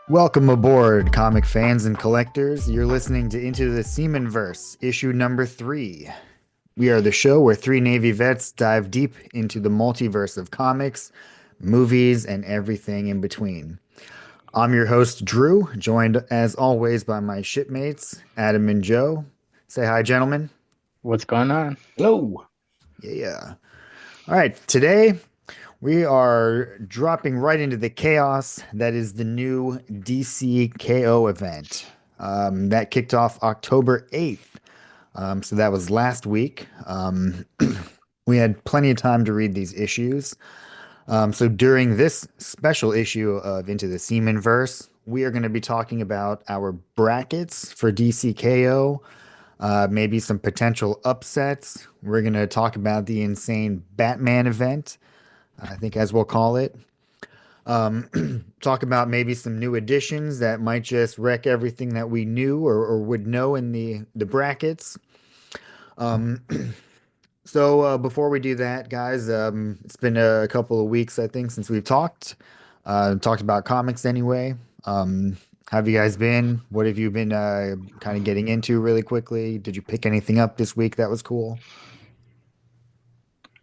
Welcome aboard, comic fans and collectors. You're listening to Into the Seamen-verse, issue number 3. We are the show where three Navy vets dive deep into the multiverse of comics, movies, and everything in between. I'm your host, Drew, joined as always by my shipmates, Adam and Joe. Say hi, gentlemen. What's going on? Hello. Yeah. All right, today we are dropping right into the chaos that is the new DC KO event. That kicked off October 8th. So that was last week. We had plenty of time to read these issues. So during this special issue of Into the Seamen-verse, we are going to be talking about our brackets for DC KO, maybe some potential upsets. We're going to talk about the insane Batman event, I think, as we'll call it. Talk about maybe some new additions that might just wreck everything that we knew or would know in the brackets. Um, so before we do that, guys, it's been a couple of weeks, I think, since we've talked about comics anyway. How have you guys been? What have you been kind of getting into really quickly? Did you pick anything up this week that was cool?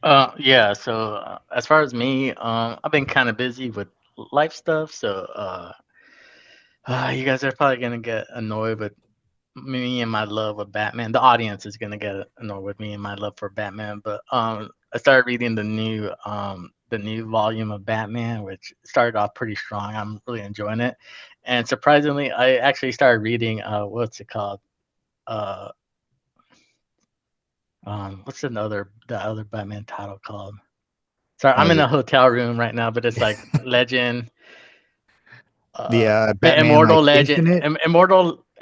Yeah. So as far as me, I've been kind of busy with life stuff. So you guys are probably gonna get annoyed with me and my love of Batman. The audience is gonna get annoyed with me and my love for Batman. But I started reading the new volume of Batman, which started off pretty strong. I'm really enjoying it, and surprisingly, I actually started reading what's it called? Uh, what's the other Batman title called? Sorry, I'm Oh, in the a hotel room right now, but it's like Legend, the the Batman Immortal like Legend, Infinite.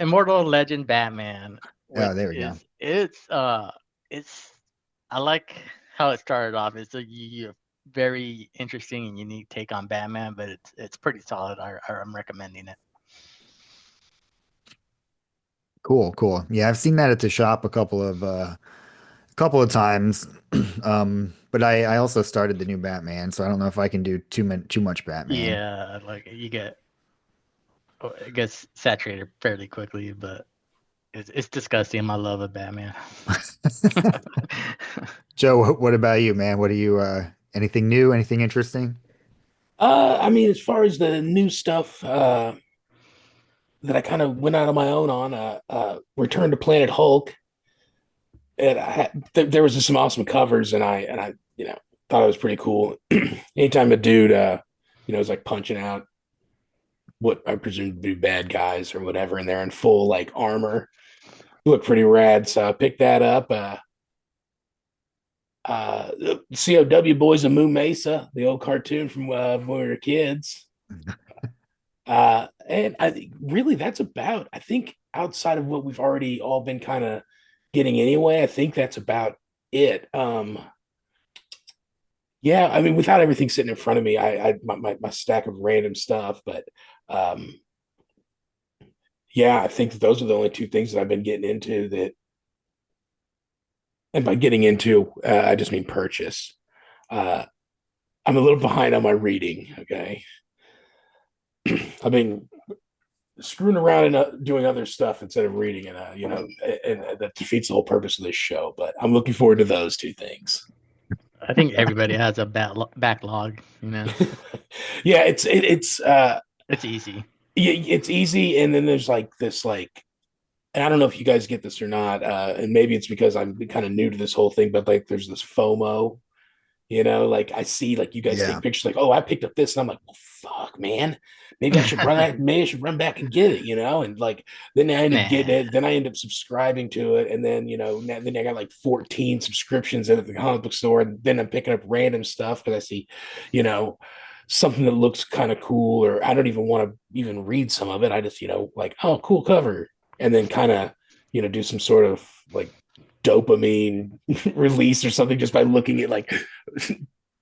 Immortal Legend Batman, Oh, which there we go. is it's I like how it started off. It's a very interesting and unique take on Batman, but it's pretty solid. I'm recommending it. Cool, cool. Yeah, I've seen that at the shop couple of times. But I also started the new Batman, so I don't know if I can do too much Batman. Yeah, like it gets saturated fairly quickly, but it's disgusting. My love of Batman. Joe, what about you, man? What are you anything new, anything interesting? I mean, as far as the new stuff that I kind of went out on my own on, Return to Planet Hulk, and there was just some awesome covers, and I thought it was pretty cool. Anytime a dude is like punching out what I presume to be bad guys or whatever, and they're in full like armor, look pretty rad. So I picked that up. COW Boys of Moo Mesa, the old cartoon from when we were kids. And I think really that's about, I think outside of what we've already all been kind of getting anyway, I think that's about it. Yeah, I mean, without everything sitting in front of me, my stack of random stuff, but um, yeah, I think that those are the only two things that I've been getting into that, and by getting into, I just mean purchase. Uh, I'm a little behind on my reading. Okay. I've been screwing around and doing other stuff instead of reading, and that defeats the whole purpose of this show. But I'm looking forward to those two things. I think everybody has a backlog. Yeah, it's It's easy. it's easy, and then there's like this and I don't know if you guys get this or not, and maybe it's because I'm kind of new to this whole thing, but like there's this FOMO. Like I see like you guys Yeah. take pictures like, oh, I picked up this, and I'm like, well, fuck, man, maybe I should run that. Maybe I should run back and get it. And like then I end up getting Nah. it. Then I end up subscribing to it, and then then I got like 14 subscriptions at the comic book store, and then I'm picking up random stuff because I see, you know, something that looks kind of cool, or I don't even want to even read some of it. I just like, oh, cool cover, and then kind of do some sort of like dopamine release or something just by looking at like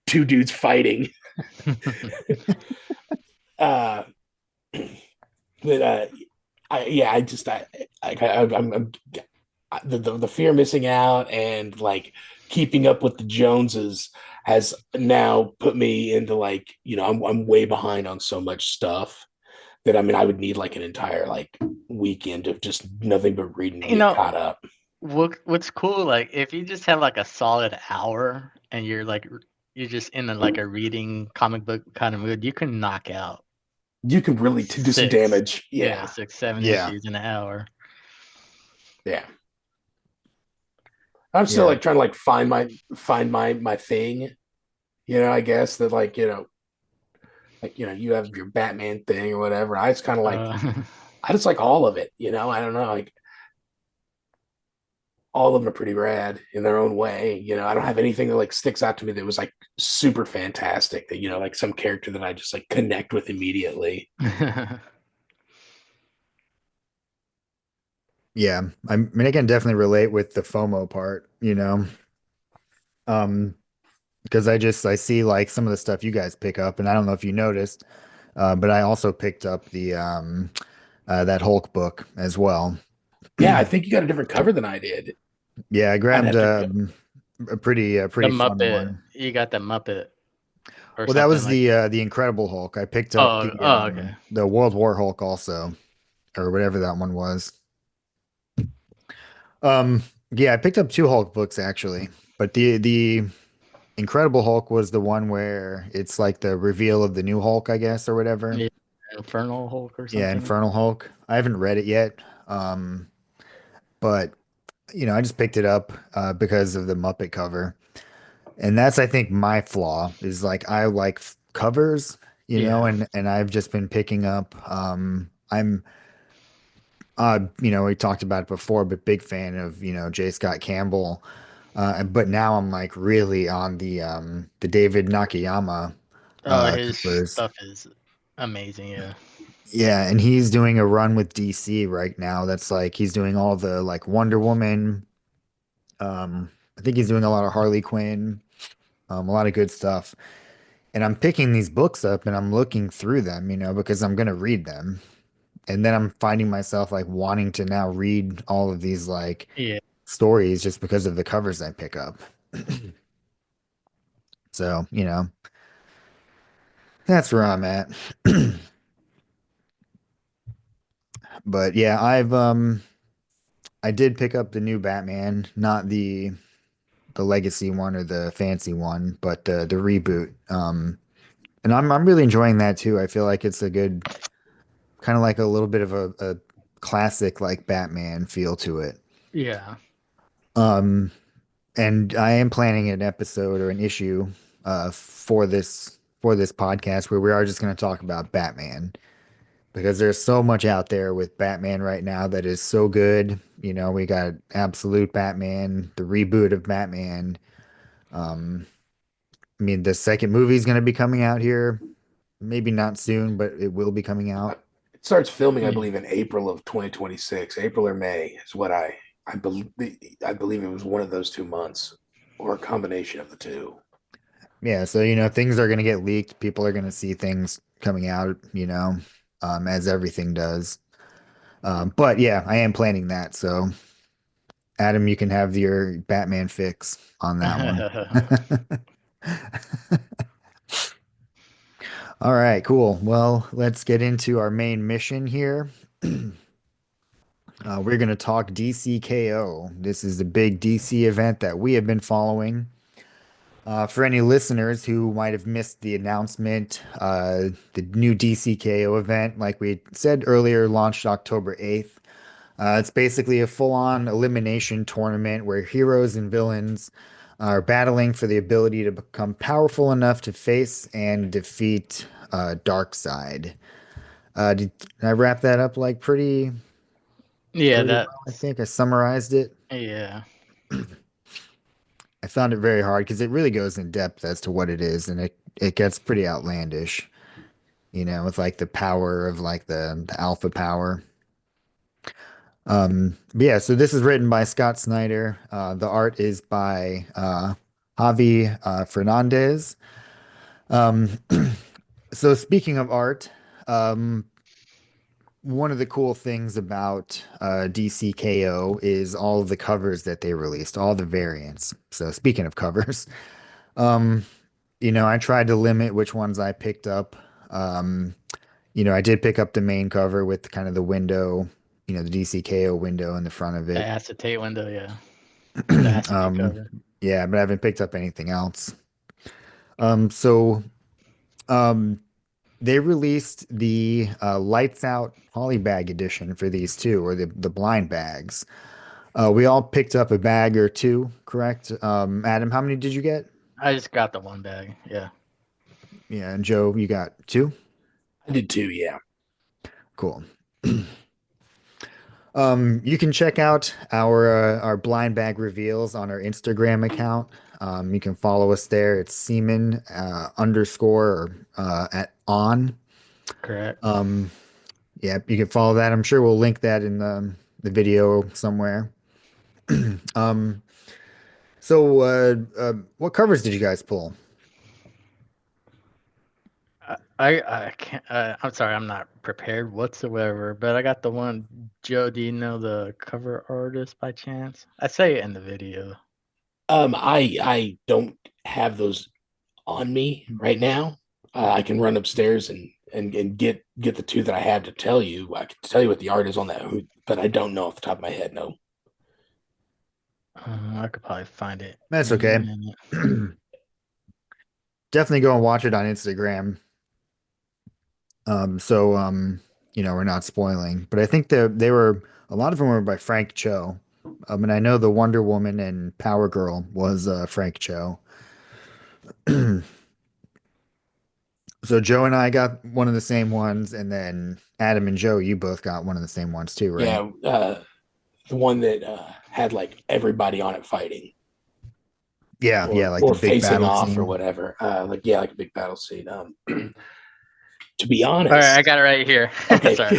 two dudes fighting. uh but I just I'm the fear of missing out and like keeping up with the Joneses has now put me into like I'm way behind on so much stuff that I mean I would need like an entire like weekend of just nothing but reading to You get know, caught up. what's cool, like if you just have like a solid hour and you're just in like a reading comic book kind of mood, you can knock out You can really do some six, damage. yeah, Yeah, 6, 7 Yeah. issues in an hour. yeah. I'm still Yeah. like trying to like find my thing. I guess that you have your Batman thing or whatever. I just kind of like Uh, I just like all of it. I don't know, like all of them are pretty rad in their own way. I don't have anything that like sticks out to me that was like super fantastic. That like some character that I just like connect with immediately. Yeah. I mean, I can definitely relate with the FOMO part, Um, because I see like some of the stuff you guys pick up, and I don't know if you noticed, but I also picked up the that Hulk book as well. Yeah, I think you got a different cover than I did. Yeah, I I'd grabbed have to go. a the pretty fun Muppet, one. you got the Muppet or Well, that something was like. the Incredible Hulk. I picked up Oh, oh, okay. the World War Hulk also, or whatever that one was. Um, yeah, I picked up two Hulk books actually, but the Incredible Hulk was the one where it's like the reveal of the new Hulk, I guess, or whatever. Yeah, Infernal Hulk or Yeah, something. Infernal Hulk. I haven't read it yet. Um, but I just picked it up because of the Muppet cover. And that's I think my flaw is like I like covers, Yeah. and I've just been picking up I'm we talked about it before, but big fan of, J. Scott Campbell. But now I'm like really on the David Nakayama Oh, his covers. stuff is amazing. Yeah. Yeah, and he's doing a run with DC right now. That's like he's doing all the like Wonder Woman. I think he's doing a lot of Harley Quinn, a lot of good stuff. And I'm picking these books up and I'm looking through them, because I'm gonna read them. And then I'm finding myself like wanting to now read all of these like Yeah. stories just because of the covers I pick up. So, that's where I'm at. But yeah, I did pick up the new Batman, not the legacy one or the fancy one, but the reboot. And I'm really enjoying that too. I feel like it's a good kind of like a little bit of a classic like Batman feel to it. Yeah. Um, and I am planning an episode or an issue for this podcast where we are just going to talk about Batman because there's so much out there with Batman right now that is so good. We got Absolute Batman, the reboot of Batman. Um, I mean, the second movie is going to be coming out here. Maybe not soon, but it will be coming out. It starts filming, I Yeah. believe, in April of 2026. April or May is what I believe. I believe it was one of those 2 months, or a combination of the two. Yeah, so things are going to get leaked. People are going to see things coming out, as everything does. But yeah, I am planning that. So Adam, you can have your Batman fix on that one. All right, cool. Well, let's get into our main mission here. We're going to talk DC KO. This is the big DC event that we have been following. For any listeners who might have missed the announcement, the new DC KO event, like we said earlier, launched October 8th. It's basically a full-on elimination tournament where heroes and villains are battling for the ability to become powerful enough to face and defeat Darkseid. Did I wrap that up like Yeah. pretty well? I That's think I summarized it. yeah. I found it very hard because it really goes in depth as to what it is, and it gets pretty outlandish, with like the power of like the alpha power. But yeah, so this is written by Scott Snyder. The art is by Javi Fernandez. Um, so speaking of art, um, one of the cool things about DC KO is all of the covers that they released, all the variants. So speaking of covers, um, I tried to limit which ones I picked up. Um, I did pick up the main cover with kind of the window, the DC K.O window in the front of The it. acetate window, yeah. That has to be Um, covered. yeah, but I haven't picked up anything else. So um, they released the lights out polybag edition for these two, or the blind bags. We all picked up a bag or two, correct? Adam, how many did you get? I just got the one bag. Yeah. Yeah, and Joe, you got two? I did too. Yeah. Cool. You can check out our blind bag reveals on our Instagram account. You can follow us there. It's Seamen underscore at on. Correct. Um, yeah, you can follow that. I'm sure we'll link that in the video somewhere. Um, what covers did you guys pull? I can't. I'm sorry, I'm not prepared whatsoever. But I got the one. Joe, do you know the cover artist by chance? I say it in the video. I don't have those on me right now. I can run upstairs and get the two that I have to tell you. I can tell you what the art is on that, but I don't know off the top of my head. No. I could probably find it That's in a okay. minute. Definitely go and watch it on Instagram. So we're not spoiling, but I think they were a lot of them were by Frank Cho. And I know the Wonder Woman and Power Girl was Frank Cho. So Joe and I got one of the same ones, and then Adam and Joe, you both got one of the same ones too, right? Yeah, the one that had like everybody on it fighting Yeah, yeah, like the or big facing battle off or scene. whatever. Like yeah, like a big battle scene. To be All right, I honest, got it right here. okay. Sorry.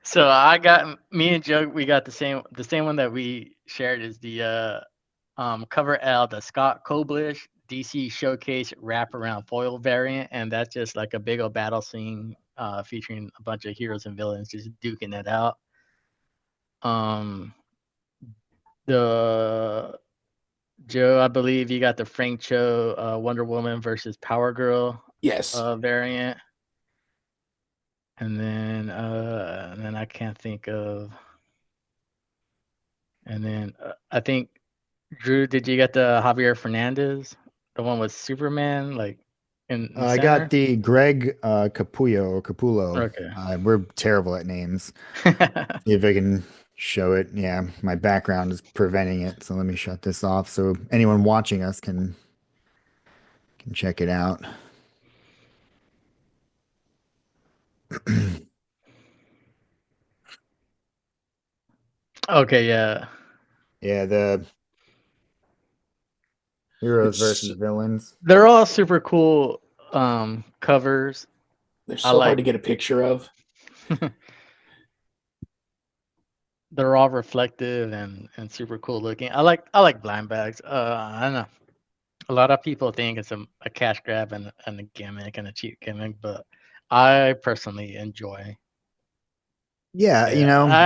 So I got me and Joe. We got the same one that we shared is the cover L, the Scott Koblish DC Showcase wraparound foil variant, and that's just like a big old battle scene featuring a bunch of heroes and villains just duking it out. Um, the Joe, I believe you got the Frank Cho Wonder Woman versus Power Girl Yes. variant, and then I can't think of, and then I think Drew, did you get the Javier Fernandez, the one with Superman, like in I got center? the Greg Capullo. Okay. We're terrible at names. See if I can show it. Yeah, my background is preventing it, so let me shut this off so anyone watching us can check it out. Okay, yeah. Yeah, the heroes It's versus villains. They're all super cool covers. they're I so hard like to get a picture of. they're all reflective and super cool looking. I like blind bags. I don't know. A lot of people think it's a cash grab and a gimmick and a cheap gimmick, but I personally enjoy. Yeah, Yeah, I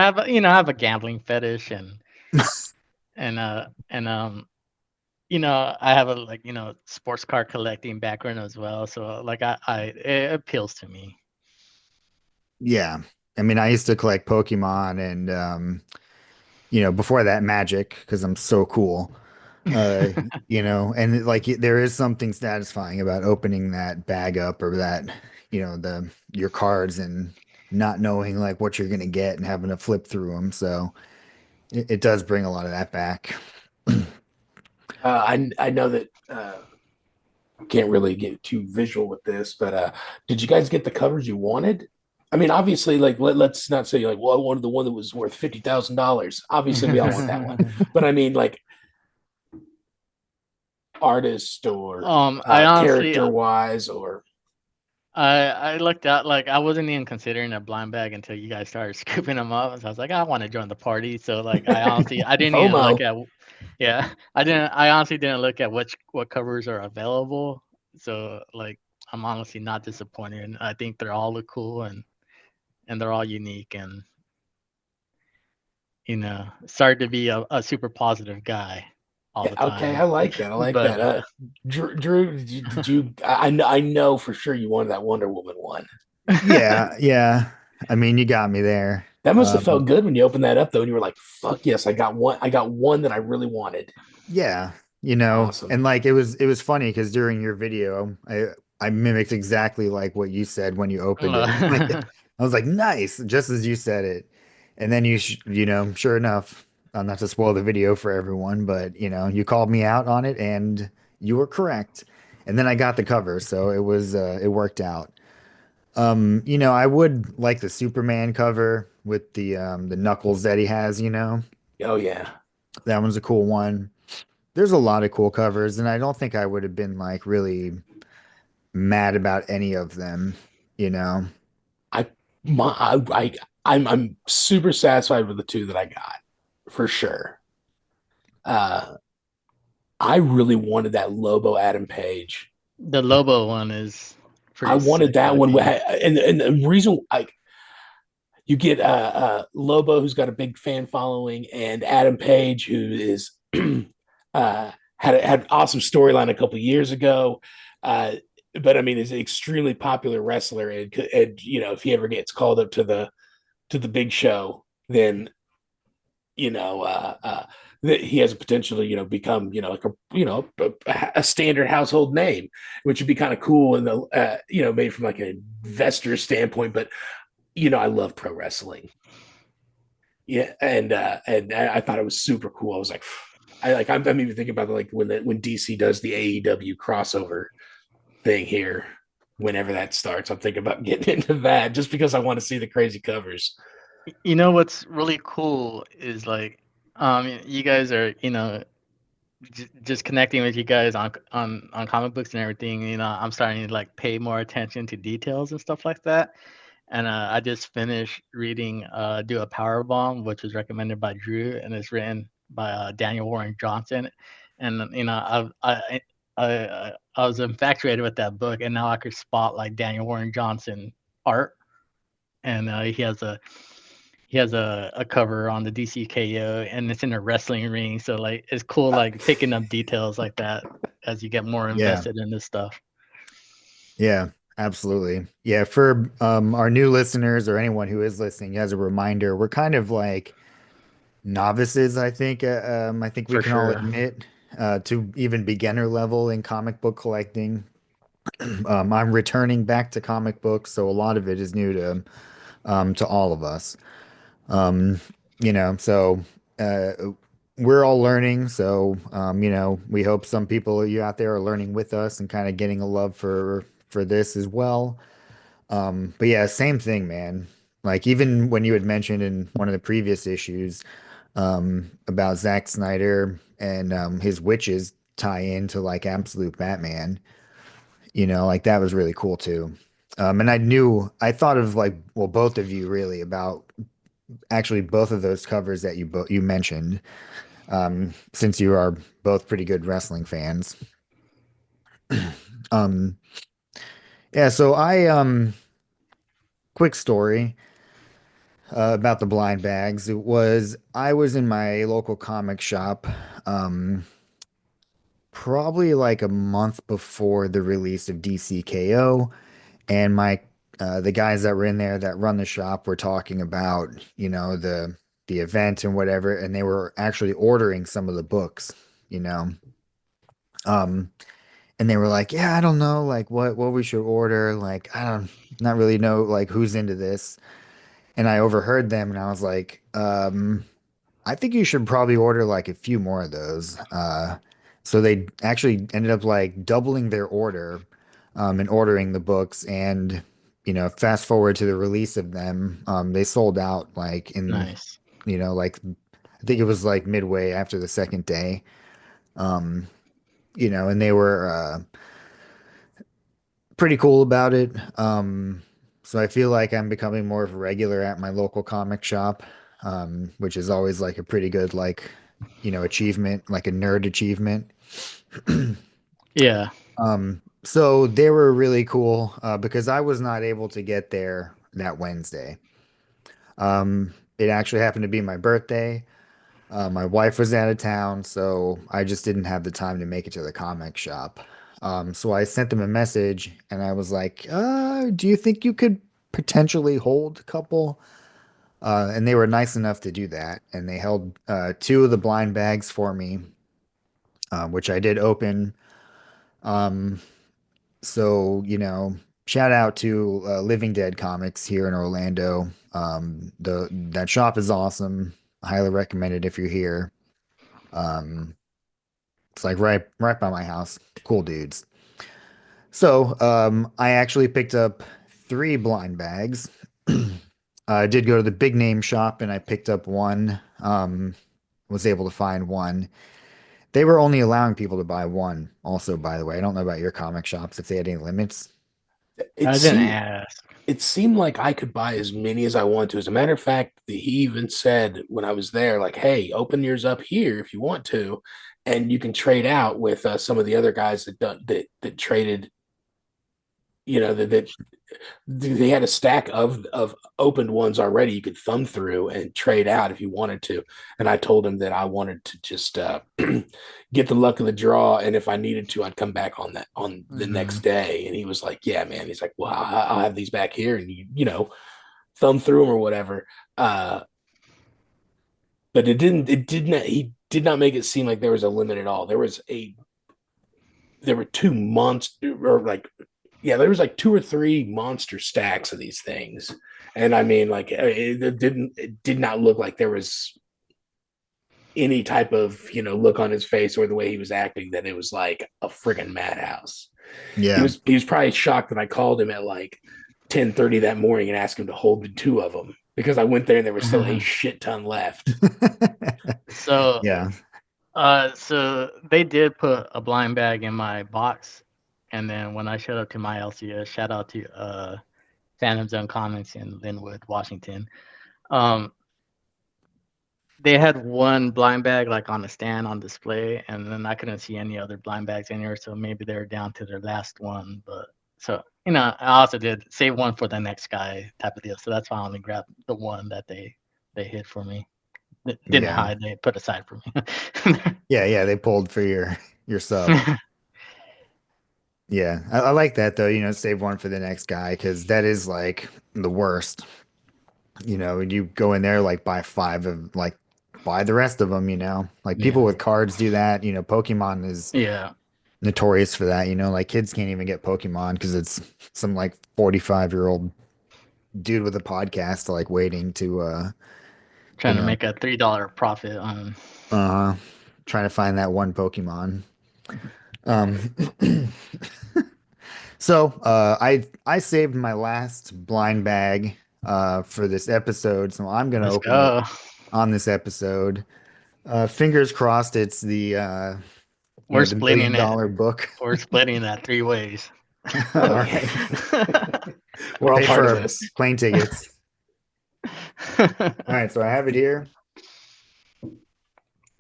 have a gambling fetish and I have a like sports car collecting background as well. So like I it appeals to me. yeah. I mean, I used to collect Pokemon and before that Magic because I'm so cool. Uh, and like there is something satisfying about opening that bag up or that, your cards and not knowing like what you're gonna get and having to flip through them. So it does bring a lot of that back. I know that can't really get too visual with this, but did you guys get the covers you wanted? I mean, obviously, like let's not say like, well, I wanted the one that was worth $50,000. Obviously, we all want that one, but I mean, like artist or I honestly character wise, or I looked out like I wasn't even considering a blind bag until you guys started scooping them up. So I was like, I want to join the party. So like I didn't even look FOMO. at yeah, I honestly didn't look at what covers are available. So like I'm honestly not disappointed. And I think they're all look cool and they're all unique and started to be a super positive guy. all Yeah, the okay, time. I like that. I like But that. Drew, I know for sure you wanted that Wonder Woman one. Yeah, yeah. I mean, you got me there. That must have Um, felt good when you opened that up, though, and you were like, "Fuck yes, I got one. I got one that I really wanted." yeah, Awesome. and like it was funny because during your video, I mimicked exactly like what you said when you opened it. Like uh, I was like, nice, just as you said it. And then sure enough, not to spoil the video for everyone, but you called me out on it and you were correct. And then I got the cover, so it worked out. I would like the Superman cover with the knuckles that he has, Oh yeah. that one's a cool one. There's a lot of cool covers, and I don't think I would have been like really mad about any of them, you know. I my I'm super satisfied with the two that I got for sure. Uh, I really wanted that Lobo Adam Page. the Lobo one is I pretty wanted sick that one, looking. and the reason you get Lobo, who's got a big fan following, and Adam Page, who is had an awesome storyline a couple years ago. But I mean, is an extremely popular wrestler, and if he ever gets called up to the big show, then you know that he has a potential to become like a standard household name, which would be kind of cool in the maybe from like an investor standpoint. But I love pro wrestling. Yeah, and I thought it was super cool. I was like, I'm even thinking about like when DC does the AEW crossover thing here, whenever that starts. I'm thinking about getting into that just because I want to see the crazy covers. You know what's really cool is like, you guys are, just connecting with you guys on comic books and everything. I'm starting to like pay more attention to details and stuff like that. And I just finished reading "Do a Power Bomb," which was recommended by Drew, and it's written by Daniel Warren Johnson. And I was infatuated with that book, and now I could spot like Daniel Warren Johnson art, and he has a cover on the DC K.O. and it's in a wrestling ring. So like it's cool like picking up details like that as you get more Yeah. invested in this stuff. Yeah, absolutely. Yeah, for our new listeners or anyone who is listening, as a reminder, we're kind of like novices, I think. I think we For can all sure. admit to even beginner level in comic book collecting. I'm returning back to comic books, so a lot of it is new to all of us. Um, so uh, we're all learning. So we hope some people of you out there are learning with us and kind of getting a love for this as well. But yeah, same thing, man. Like even when you had mentioned in one of the previous issues about Zack Snyder and his witches tie into like Absolute Batman, like that was really cool too. And I thought of like, well, both of you really about actually both of those covers that you mentioned, since you are both pretty good wrestling fans. Um, yeah, so quick story about the blind bags. I was in my local comic shop, um, probably like a month before the release of DC KO, and the guys that were in there that run the shop were talking about, the event and whatever, and they were actually ordering some of the books, you know. Um, and they were like, "Yeah, I don't know, like what we should order. Like, I don't not really know like who's into this." And I overheard them, and I was like, I think you should probably order like a few more of those." So they actually ended up like doubling their order, and ordering the books. And, fast forward to the release of them, they sold out like Nice. like I think it was like midway after the second day. Um, and they were pretty cool about it. So I feel like I'm becoming more of a regular at my local comic shop, which is always like a pretty good like, achievement, like a nerd achievement. Yeah. So they were really cool because I was not able to get there that Wednesday. It actually happened to be my birthday. My wife was out of town, so I just didn't have the time to make it to the comic shop. So I sent them a message and I was like, do you think you could potentially hold a couple? And they were nice enough to do that. And they held two of the blind bags for me, which I did open. Um, so, shout out to Living Dead Comics here in Orlando. That shop is awesome. Highly recommend it if you're here. Um, it's like right by my house. Cool dudes. So, I actually picked up three blind bags. I did go to the big name shop and I picked up one. Was able to find one. They were only allowing people to buy one, also, by the way. I don't know about your comic shops if they had any limits. It I didn't seemed ask. it seemed like I could buy as many as I want to. As a matter of fact, he even said when I was there, like, "Hey, open yours up here if you want to, and you can trade out with some of the other guys that traded. You know that they had a stack of opened ones already you could thumb through and trade out if you wanted to. And I told him that I wanted to just get the luck of the draw, and if I needed to, I'd come back on that on the next Hmm. day. And he was like, yeah, man. He's like, well, I'll have these back here, and you thumb through them or whatever. uh but it did not he did not make it seem like there was a limit at all. There were two monster, or like, yeah, there was like two or three monster stacks of these things. And I mean, like, it did not look like there was any type of, look on his face or the way he was acting that it was like a friggin' madhouse. Yeah. He was probably shocked that I called him at like 10:30 that morning and asked him to hold the two of them, because I went there and there was still a shit ton left. So, Yeah. so they did put a blind bag in my box, and then when I showed up to my LCS, shout out to Phantom Zone Comics in Linwood, Washington. Um, they had one blind bag like on a stand on display, and then I couldn't see any other blind bags anywhere. So maybe they're down to their last one. But so I also did save one for the next guy type of deal. So that's why I only grabbed the one that they hid for me. They didn't Yeah. hide; they put aside for me. Yeah, yeah, they pulled for your sub. Yeah. I like that though, save one for the next guy because that is like the worst. You go in there like buy five of like buy the rest of them, Like people Yeah, with cards do that, Pokemon is yeah. notorious for that, like kids can't even get Pokemon because it's some like 45-year-old dude with a podcast like waiting to you Trying to know, make a $3 profit on. uh trying to find that one Pokemon. Um so I saved my last blind bag for this episode, so I'm gonna Let's open it go. on this episode. Fingers crossed it's We're the splitting million it. dollar book. We're splitting that three ways. All Oh yeah. right. We'll We're all pay part for of our this. plane tickets. All right, so I have it here.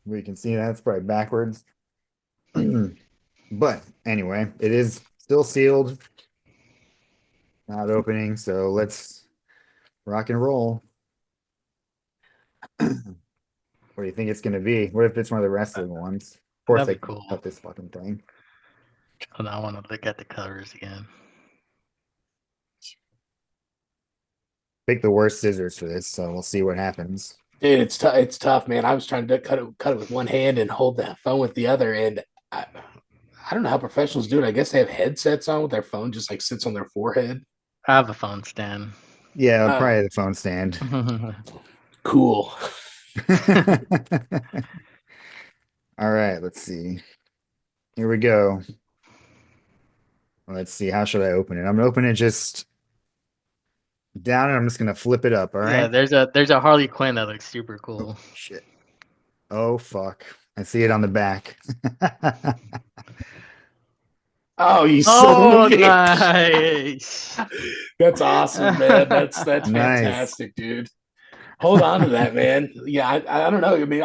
We can see that's probably backwards. But anyway, it is still sealed, not opening, so let's rock and roll. What do you think it's gonna be? What if it's one of the rest of the ones? Of course That'd I be can cool. cut this fucking thing. And I want to look at the covers again. Pick the worst scissors for this, so we'll see what happens. Dude, it's tough, man. I was trying to cut it with one hand and hold the phone with the other, and I don't know how professionals do it. I guess they have headsets on with their phone just like sits on their forehead. I have a phone stand. Yeah, Uh, probably the phone stand. cool. All right, let's see. Here we go. Let's see. How should I open it? I'm gonna open it just down and I'm just gonna flip it up. All Yeah, right. there's a Harley Quinn that looks super Oh, cool. shit. Oh, fuck. I see it on the back. Oh, you son of a Oh, bitch. nice. That's awesome, man. That's Nice. fantastic, dude. Hold on to that, man. Yeah, I don't know. I mean,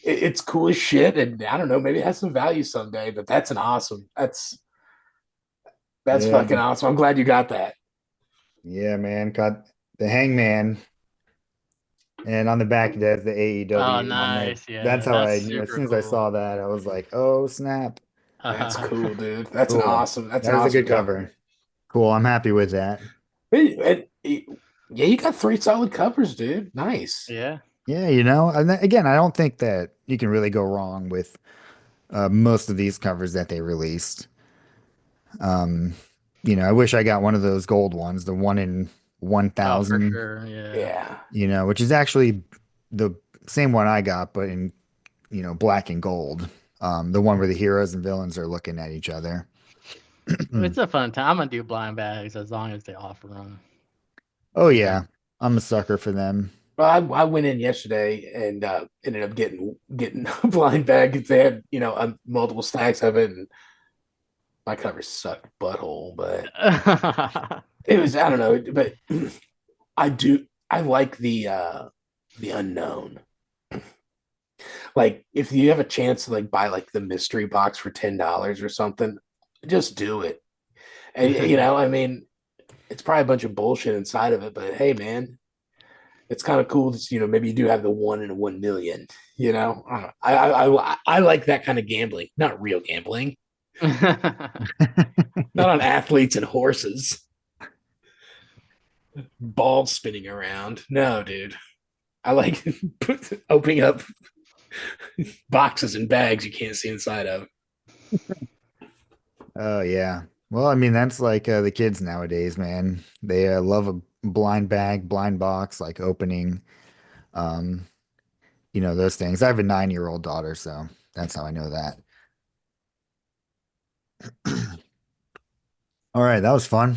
it's cool as shit, and I don't know, maybe it has some value someday. But that's an awesome. That's Yeah. fucking awesome. I'm glad you got that. Yeah, man. Got the hangman. And on the back, it has the Oh, AEW on there. nice. That's Yeah, how that's I knew. As super soon as I cool. saw that, I was like, "Oh snap! That's cool, dude. That's an Cool. awesome. That's an That is a awesome good cover. cover. Cool. I'm happy with that." Yeah, you got three solid covers, dude. Nice. Yeah. Yeah, and again, I don't think that you can really go wrong with most of these covers that they released. Um, I wish I got one of those gold ones, the one in Oh, for 1,000, sure. Yeah. Yeah. which is actually the same one I got, but in, black and gold. The one where the heroes and villains are looking at each other. It's a fun time. I'm gonna do blind bags as long as they offer them. Oh For sure. yeah, I'm a sucker for them. Well, I went in yesterday and ended up getting a blind bag. They had multiple stacks of it, and my cover sucked butthole. But it was I don't know, but I like the unknown. Like if you have a chance to like buy like the mystery box for $10 or something, just do it. And I mean, it's probably a bunch of bullshit inside of it, but hey, man, it's kind of cool that maybe you do have the 1 in 1 million. I like that kind of gambling, not real gambling, not on athletes and horses, balls spinning around. No, dude, I like opening up boxes and bags you can't see inside of. Oh yeah. Well, I mean, that's like the kids nowadays, man. They love a blind bag, blind box, like opening. Um, those things. I have a 9-year-old daughter, so that's how I know that. All right, that was fun.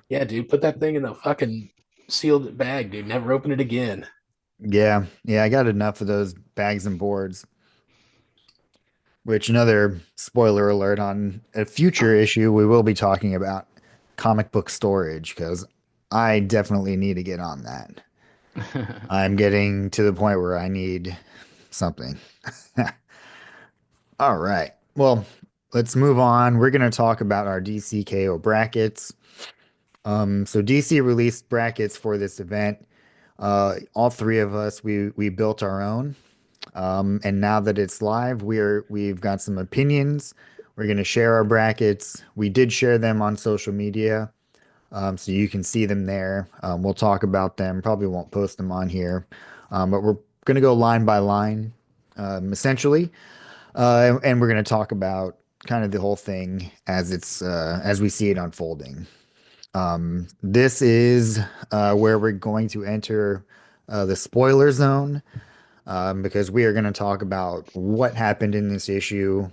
Yeah, dude, put that thing in the fucking sealed bag, dude. Never open it again. Yeah, yeah, I got enough of those bags and boards. Which another spoiler alert on a future issue, we will be talking about comic book storage because I definitely need to get on that. I'm getting to the point where I need something. All right. Well, let's move on. We're going to talk about our DC KO brackets. So DC released brackets for this event. All three of us, we built our own. And now that it's live, we've got some opinions. We're going to share our brackets. We did share them on social media, so you can see them there. We'll talk about them. Probably won't post them on here, but we're going to go line by line, essentially, and we're going to talk about kind of the whole thing as we see it unfolding. This is where we're going to enter the spoiler zone because we are going to talk about what happened in this issue,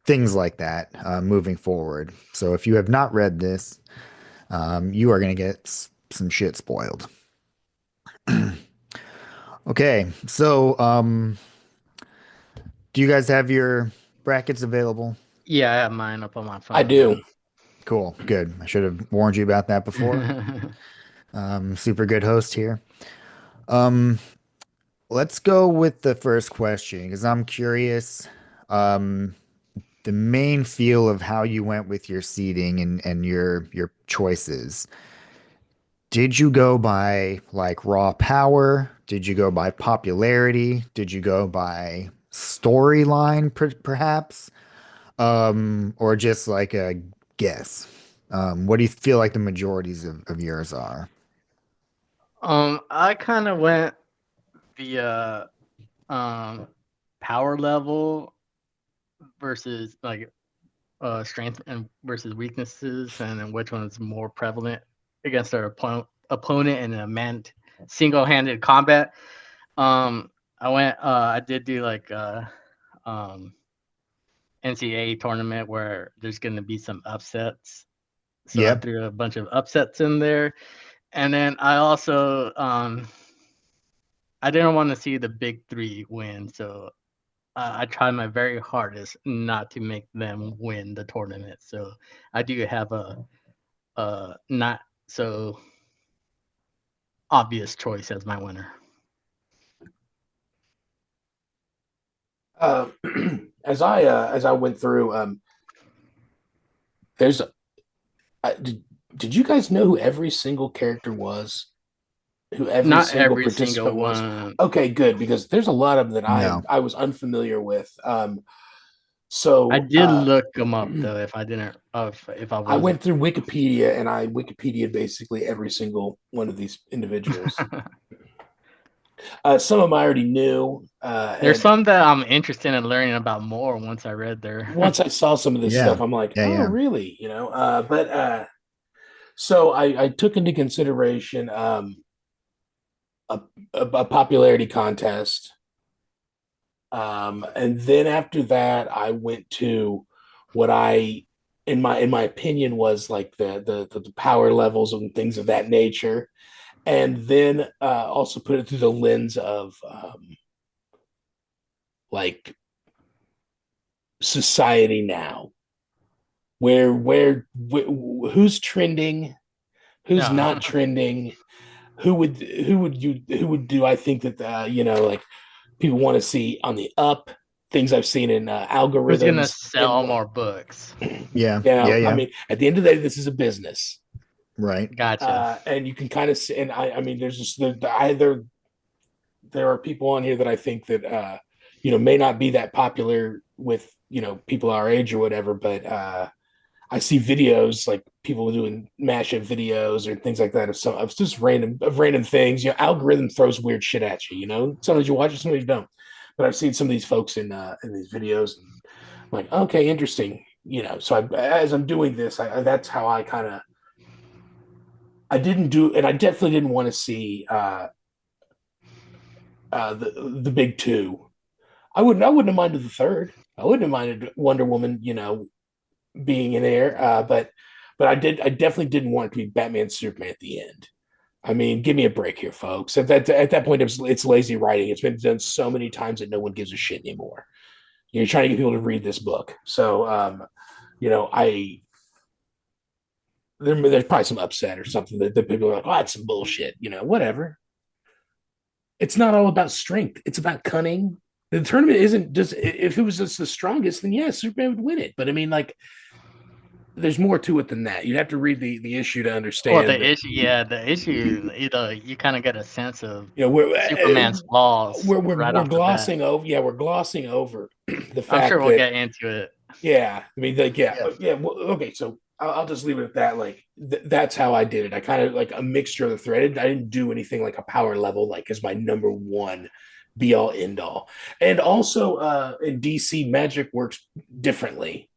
things like that, moving forward. So if you have not read this, you are going to get some shit spoiled. Okay, so do you guys have your brackets available? Yeah, I have mine up on my I phone do. now. Cool, good. I should have warned you about that before. Super good host here. Um, let's go with the first question because I'm curious. Um, the main feel of how you went with your seating and your choices. Did you go by like raw power? Did you go by popularity? Did you go by storyline perhaps? Or just like a guess? What do you feel like the majorities of yours are? I kind of went the um power level versus like strength and versus weaknesses, and then which one's more prevalent against our opponent in a man single-handed combat. I did do like um NCAA tournament where there's going to be some upsets, so I Yep. threw a bunch of upsets in there, and then I also I didn't want to see the big three win, so I try my very hardest not to make them win the tournament. So I do have a not so obvious choice as my winner. Uh, as I went through, there's Did you guys know who every single character was? Who every Not single every single participant was? one. Okay, good, because there's a lot of them that No. I was unfamiliar with. I So did look them up though. If I didn't, if I I wasn't. went through Wikipedia and I Wikipedia basically every single one of these individuals. Some of them I already knew, There's and some that I'm interested in learning about more once I read their. once I saw some of this Yeah. stuff, I'm like, Yeah. oh, Yeah. really? But so I took into consideration a, a popularity contest, and then after that, I went to what in my opinion, was like the power levels and things of that nature, and then also put it through the lens of like society now, who's trending, who's Yeah. not trending, who would do I think that like people want to see on the up, things I've seen in Who's gonna algorithms and sell more books? Yeah. Yeah. yeah, I Yeah. mean at the end of the day this is a business, Right. Gotcha. and you can kind of see, and I mean there's just there are people on here that I think that may not be that popular with people our age or whatever, but I see videos like people doing mashup videos or things like that of just random things. Algorithm throws weird shit at you. Sometimes you watch it, sometimes you don't. But I've seen some of these folks in these videos, and I'm like, okay, interesting. So as I'm doing this, that's how I kind of I didn't do, and I definitely didn't want to see the big two. I wouldn't have minded the third. I wouldn't have minded Wonder Woman, being in there. But I definitely didn't want it to be Batman Superman at the end. I mean, give me a break here, folks. At that point, it's lazy writing. It's been done so many times that no one gives a shit anymore. You're trying to get people to read this book, so I there's probably some upset or something that people are like, oh, that's some bullshit. Whatever. It's not all about strength. It's about cunning. The tournament isn't just if it was just the strongest, then yeah, Superman would win it. But I mean, like, there's more to it than that. You'd have to read the issue to Well, understand the that. issue, yeah, the issue, you kind of get a sense of We're Superman's flaws right we're off the bat. glossing over. Yeah, we're glossing over the I'm sure fact we'll that get into it. yeah. I mean, like yeah, Yeah. yeah. Well, okay, so I'll just leave it at that. Like that's how I did it. I kind of like a mixture of the three. I didn't do anything like a power level like as my number one be all end all. And also in DC, magic works differently.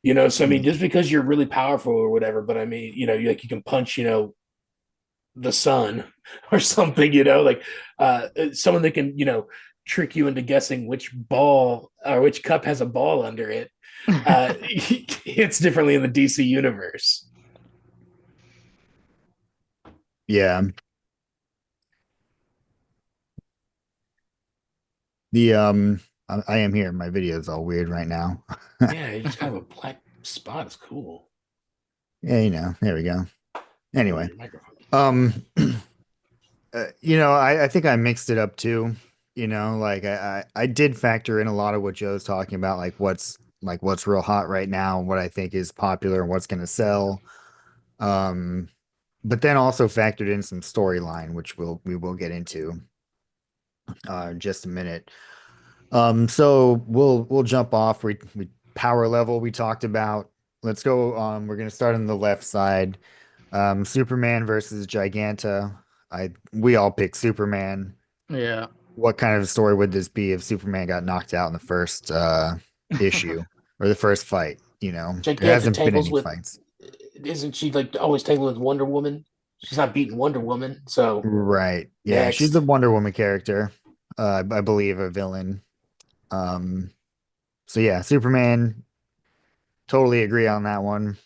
So I mean, Mm. just because you're really powerful or whatever, but I mean, you can punch, the sun or something, like someone that can, trick you into guessing which ball or which cup has a ball under it. It's differently in the DC universe. Yeah. The I am here. My video is all weird right now. Yeah, you just have a black spot. It's cool. Yeah, there we go. Over Anyway, your microphone. um, I think I mixed it up too. Like I did factor in a lot of what Joe's talking about, like what's real hot right now, what I think is popular and what's gonna sell. Um, but then also factored in some storyline, which we will get into in just a minute. So we'll jump off. We power level we talked about. Let's go. We're gonna start on the left side. Superman versus Giganta. We all pick Superman. Yeah. What kind of story would this be if Superman got knocked out in the first issue or the first fight? There Giganta hasn't been tangles any with, fights. isn't she like always tangled with Wonder Woman? She's not beating Wonder Woman. So Right. Yeah, she's the next. Wonder Woman character. I believe a villain. Um, so yeah, Superman, totally agree on that one.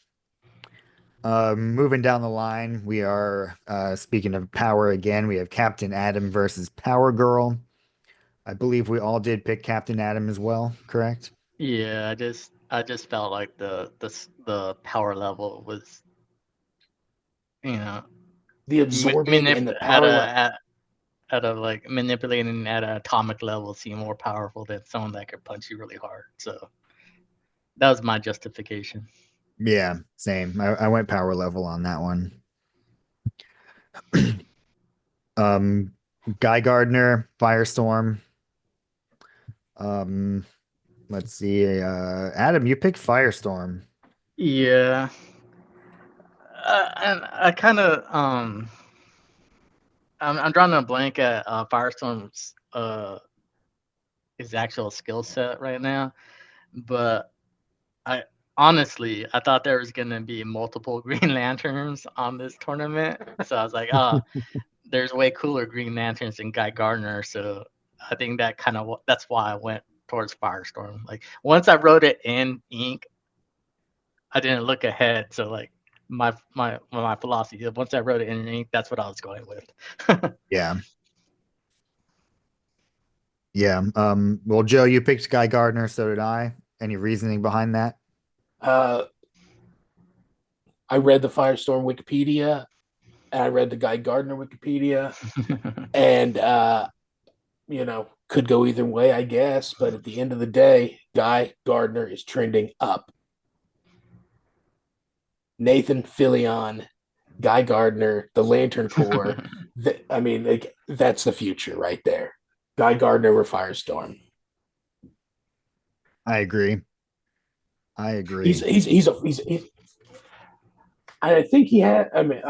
Moving down the line, we are speaking of power again. We have Captain Atom versus Power Girl. I believe we all did pick Captain Atom as well, correct? Yeah, I just felt like the power level was, you know, The absorbing and the at power a like manipulating at an atomic level seemed more powerful than someone that could punch you really hard. So that was my justification. Yeah, same. I went power level on that one. Um, Guy Gardner, Firestorm. Um, let's see. Adam, you picked Firestorm. Yeah, and I kind of I'm drawing a blank at Firestorm's his actual skill set right now, but I honestly I thought there was gonna be multiple Green Lanterns on this tournament, so I was like, oh, there's way cooler Green Lanterns than Guy Gardner, so I think that kind of that's why I went towards Firestorm. Like once I wrote it in ink, I didn't look ahead, so like my philosophy. Once I wrote it in ink, that's what I was going with. Yeah. Yeah. Well, Joe, you picked Guy Gardner, so did I. Any reasoning behind that? Uh, I read the Firestorm Wikipedia and I read the Guy Gardner Wikipedia, and could go either way, I guess. But at the end of the day, Guy Gardner is trending up. Nathan Fillion, Guy Gardner, the Lantern Corps. I mean, like, that's the future right there. Guy Gardner or Firestorm. I agree. I He's agree. he's he's a, he's I think he had. I mean,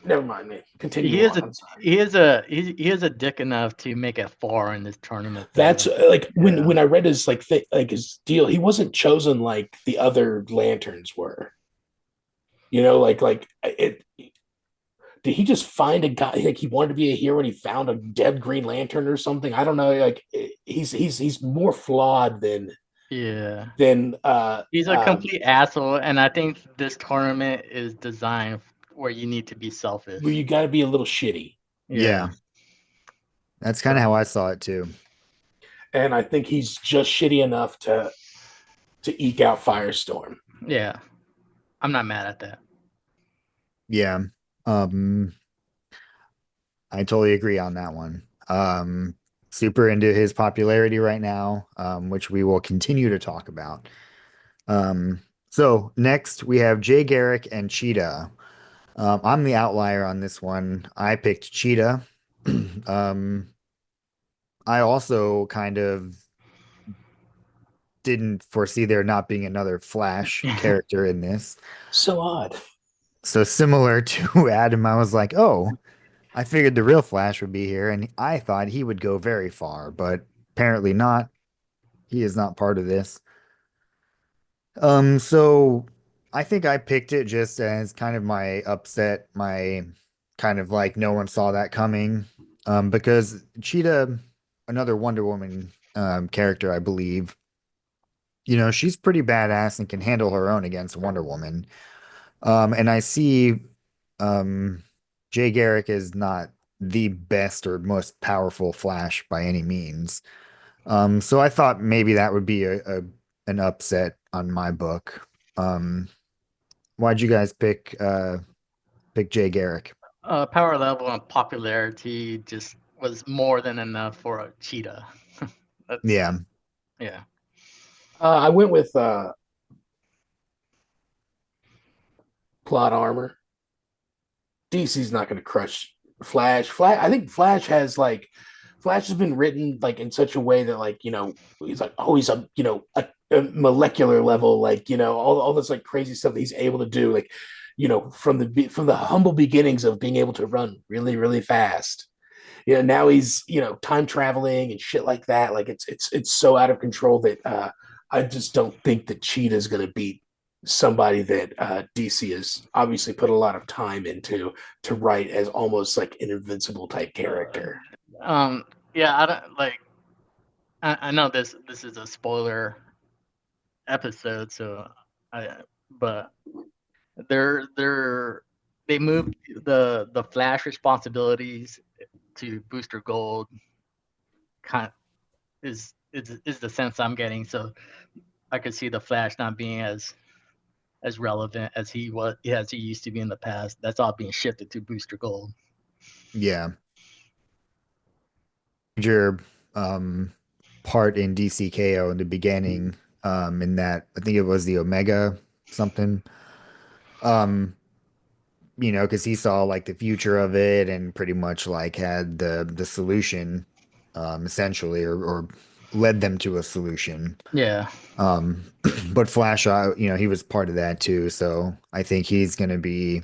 never mind me. Continue he is on. a I'm sorry. he is a dick enough to make it far in this tournament That's though. like when Yeah. when I read his like his deal, he wasn't chosen like the other lanterns were. Like it. Did he just find a guy like he wanted to be a hero and he found a dead Green Lantern or something? I don't know. Like he's more flawed Yeah. than He's a complete asshole, and I think this tournament is designed where you need to be where selfish. you got to be a little shitty. Yeah. Yeah. That's kind of So, how I saw it too. and I think he's just shitty enough to eke out Firestorm. Yeah. I'm not mad at that. Yeah. Um, I totally agree on that one. Super into his popularity right now, which we will continue to talk about. Um, so next we have Jay Garrick and Cheetah. I'm the outlier on this one. I picked Cheetah. Um, I also kind of didn't foresee there not being another Flash character in this. So odd. So similar to Adam, I was like, oh, I figured the real Flash would be here, and I thought he would go very far, but apparently not. He is not part of this. So I think I picked it just as kind of my upset, my kind of like no one saw that coming. Because Cheetah, another Wonder Woman character, I believe, she's pretty badass and can handle her own against Wonder Woman. And I see um Jay Garrick is not the best or most powerful Flash by any means. So I thought maybe that would be a an upset on my book. Um, why'd you guys pick Jay Garrick? Power level and popularity just was more than enough for a cheetah. That's Yeah, yeah. I went with plot armor. DC's not going to crush Flash. I think Flash has been written like in such a way that he's like he's a molecular level all this like crazy stuff that he's able to do from the humble beginnings of being able to run really really fast. Now he's time traveling and shit like that. Like it's so out of control that I just don't think that Cheetah's going to beat somebody that DC has obviously put a lot of time into to write as almost like an invincible type Uh, character. um, yeah, I don't like. I know this is a spoiler episode, so I but they're they moved the Flash responsibilities to Booster Gold. Kind is the sense I'm getting. So I could see the Flash not being as relevant as he used to be in the past. That's all being shifted to Booster Gold. yeah. Major um part in DC K.O. in the beginning, in that I think it was the Omega something. Um, because he saw like the future of it and pretty much like had the solution, essentially, or led them to a solution. Yeah. Um, but Flash, he was part of that too. So I think he's going to be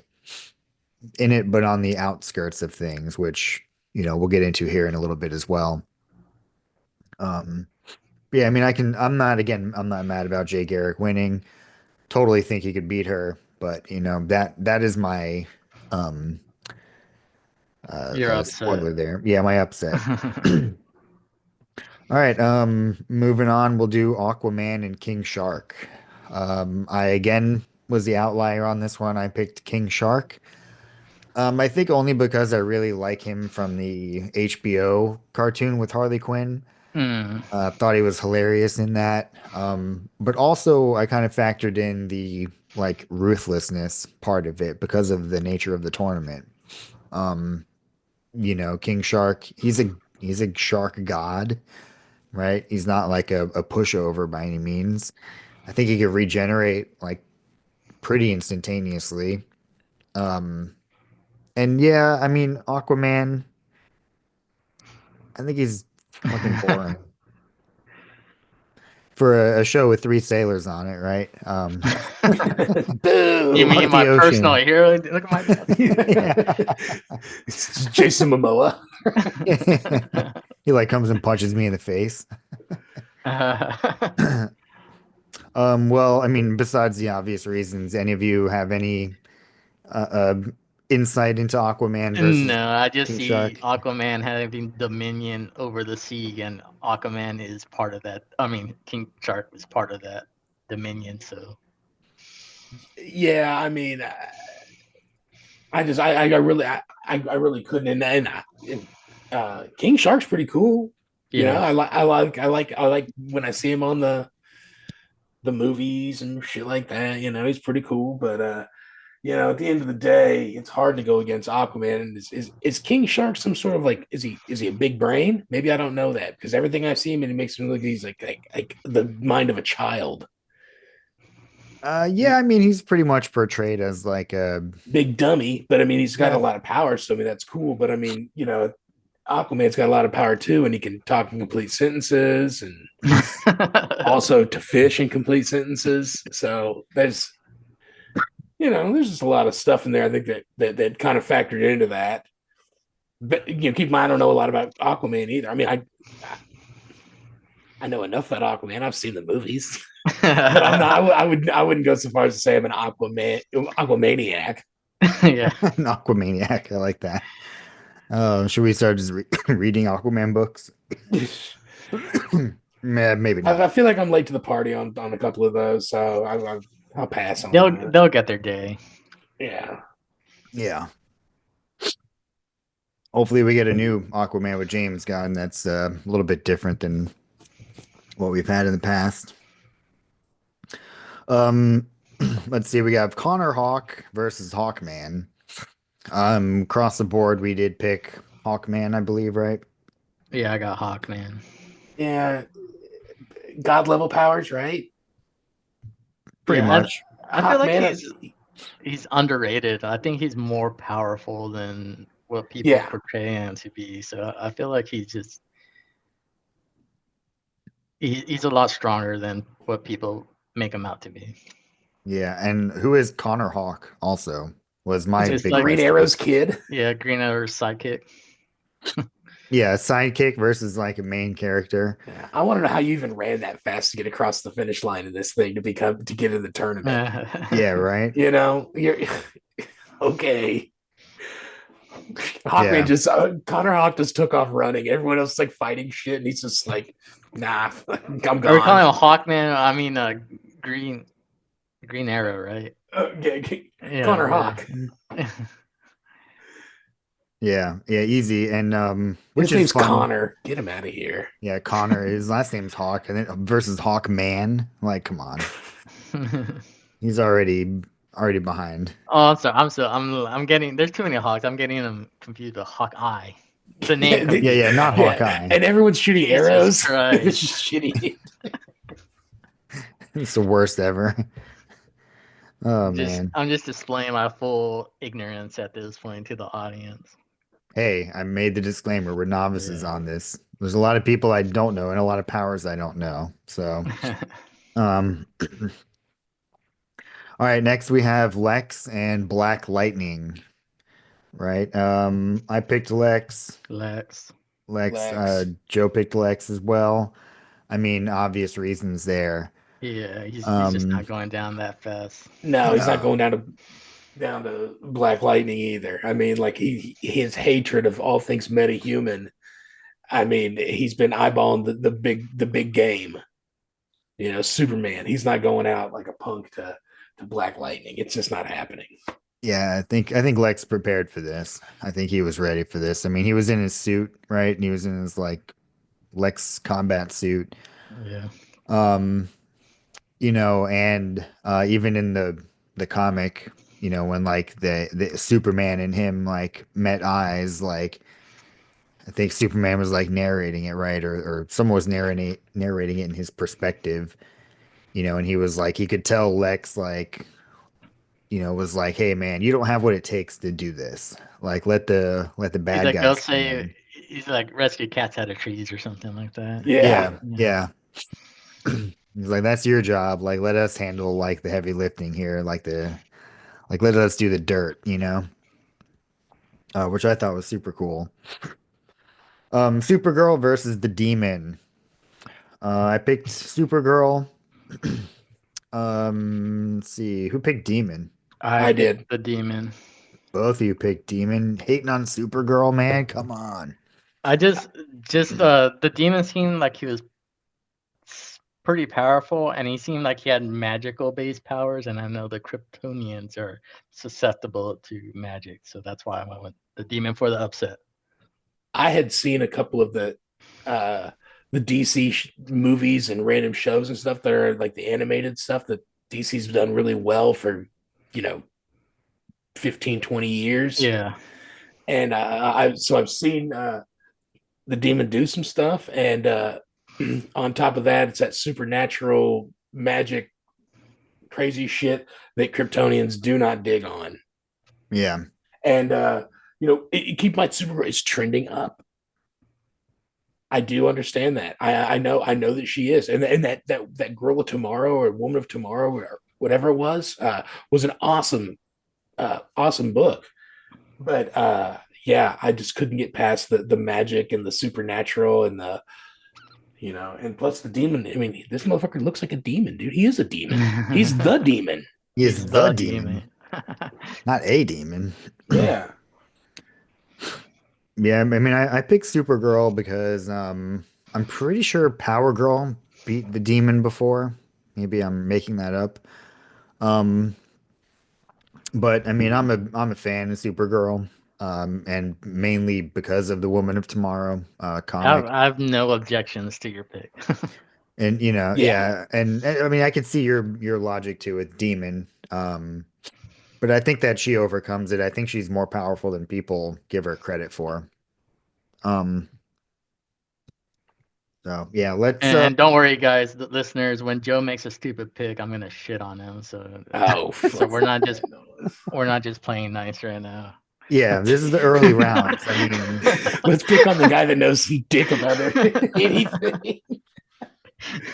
in it, but on the outskirts of things, which, we'll get into here in a little bit as well. Um, yeah, I mean, I'm not mad about Jay Garrick winning. Totally think he could beat her, but that is my um You're upset. spoiler there. Yeah, my upset. All right, moving on, we'll do Aquaman and King Shark. I again was the outlier on this one. I picked King Shark. I think only because I really like him from the HBO cartoon with Harley Quinn. Hmm. Thought he was hilarious in that. But also I kind of factored in the like ruthlessness part of it because of the nature of the tournament. Um, King Shark, he's a shark god, right? He's not like a pushover by any means. I think he could regenerate like pretty instantaneously. Um, and yeah, I mean, Aquaman, I think he's fucking boring for a show with three sailors on it, right? You Boo. mean Fuck the my personal ocean. hero? Look at my Yeah. It's Jason Momoa. He like comes and punches me in the face. Well, I mean, besides the obvious reasons, any of you have any uh, uh insight into Aquaman versus No, I just King see Shark? Aquaman having dominion over the sea, and Aquaman is part of that. I mean, King Shark was part of that dominion. So Yeah, I mean, I really couldn't. King Shark's pretty cool. You know, yeah, I like when I see him on the movies and shit like that. You know, he's pretty cool. But at the end of the day, it's hard to go against Aquaman. And is King Shark some sort of like is he a big brain? Maybe I don't know that because everything I see him and it makes me look he's like the mind of a child. Yeah, I mean, he's pretty much portrayed as like a Big dummy, but I mean he's got a yeah. lot of power, so I mean that's cool. But I mean, Aquaman's got a lot of power too, and he can talk in complete sentences and also to fish in complete sentences. So there's just a lot of stuff in there. I think that kind of factored into that. But keep in mind, I don't know a lot about Aquaman either. I mean, I know enough about Aquaman. I've seen the movies, but I'm not. I wouldn't go so far as to say I'm an Aquamaniac. yeah. An Aquamaniac. I like that. Should we start just reading Aquaman books? Maybe not. I feel like I'm late to the party on a couple of those, so I'll pass on that. They'll get their day. Yeah. Yeah. Hopefully we get a new Aquaman with James Gunn that's a little bit different than what we've had in the past. Um, let's see. We got Connor Hawk versus Hawkman. Across the board, we did pick Hawkman, I believe, right? Yeah, I got Hawkman. Yeah. God level powers, right? Pretty Yeah, much. I feel like Hawkman. he's underrated. I think he's more powerful than what people Yeah. portray him to be. So I feel like he's a lot stronger than what people make him out to be. Yeah, and who is Connor Hawk also was my It's big like Green question. Arrow's kid. Yeah, Green Arrow's sidekick. Yeah, sidekick versus like a main character. Yeah, I want to know how you even ran that fast to get across the finish line in this thing to get in the tournament. Yeah, right. You're okay. Yeah. Connor Hawk just took off running. Everyone else is like fighting shit, and he's just like, nah, I'm Are we calling gone. him Hawkman? I mean, Green Arrow, right? Yeah, Connor yeah. Hawk. Yeah, easy. And His which is name's fun. Connor. Get him out of here. Yeah, Connor. His last name's Hawk, and then versus Hawkman. Like, come on, he's already behind. Oh, I'm getting. There's too many Hawks. I'm getting them confused with Hawkeye. The name confused. Yeah, not Hawkeye. And everyone's shooting Jesus arrows. Christ. It's just shitty. It's the worst ever. Oh man. I'm just displaying my full ignorance at this point to the audience. Hey, I made the disclaimer. We're novices Yeah. on this. There's a lot of people I don't know and a lot of powers I don't know. So, um, all right, next we have Lex and Black Lightning, right? I picked Lex. Lex. Lex. Joe picked Lex as well. I mean, obvious reasons there. Yeah, he's just Um, not going down that fast. No, he's not no. going down to Black Lightning either. I mean, like his hatred of all things metahuman. I mean, he's been eyeballing the big game. Superman. He's not going out like a punk to Black Lightning. It's just not happening. Yeah, I think Lex prepared for this. I think he was ready for this. I mean, he was in his suit, right? And he was in his like Lex combat suit. Yeah. Um, and even in the comic, when like the Superman and him like met eyes, like I think Superman was like narrating it, right? Or someone was narrating it in his perspective, and he was like he could tell Lex like, was like, "Hey man, you don't have what it takes to do this. Like let the He's bad like, go guys come say, in." he's like, rescue cats out of trees or something like that. Yeah. Yeah, Yeah. yeah. He's like, "That's your job. Like let us handle like the heavy lifting here, like let us do the dirt. Which I thought was super cool. Supergirl versus the Demon. I picked Supergirl. Let's see, who picked Demon? I I picked did. the demon. Both of you picked Demon. Hating on Supergirl, man. Come on. I just the demon seemed like he was pretty powerful, and he seemed like he had magical based powers. And I know the Kryptonians are susceptible to magic, so that's why I went with the demon for the upset. I had seen a couple of uh the DC movies and random shows and stuff that are like the animated stuff that DC's done really well for, you know, 15, 20 years. Yeah, And I've seen the demon do some stuff, and on top of that, it's that supernatural magic crazy shit that Kryptonians do not dig on. Yeah. And keep my super is trending up. I do understand that. I know that she is, and that girl of tomorrow or woman of tomorrow or whatever it was an awesome book. But yeah, I just couldn't get past the magic and the supernatural and and plus the demon. I mean, this motherfucker looks like a demon, dude. He is a demon. He's the demon. He he's is the the demon, demon. not a demon. Yeah. Yeah, I mean, I picked Supergirl because I'm pretty sure Power Girl beat the demon before. Maybe I'm making that up. Um, but I mean, I'm a fan of Supergirl, and mainly because of the Woman of Tomorrow comic. I have no objections to your pick. And Yeah. yeah, and I mean, I can see your logic too with Demon. But I think that she overcomes it. I think she's more powerful than people give her credit for. Um, so yeah, let's And don't worry, guys, the listeners. When Joe makes a stupid pick, I'm gonna shit on him. So Oh, so we're not just playing nice right now. yeah, this is the early rounds. I mean, let's pick on the guy that knows some dick about anything.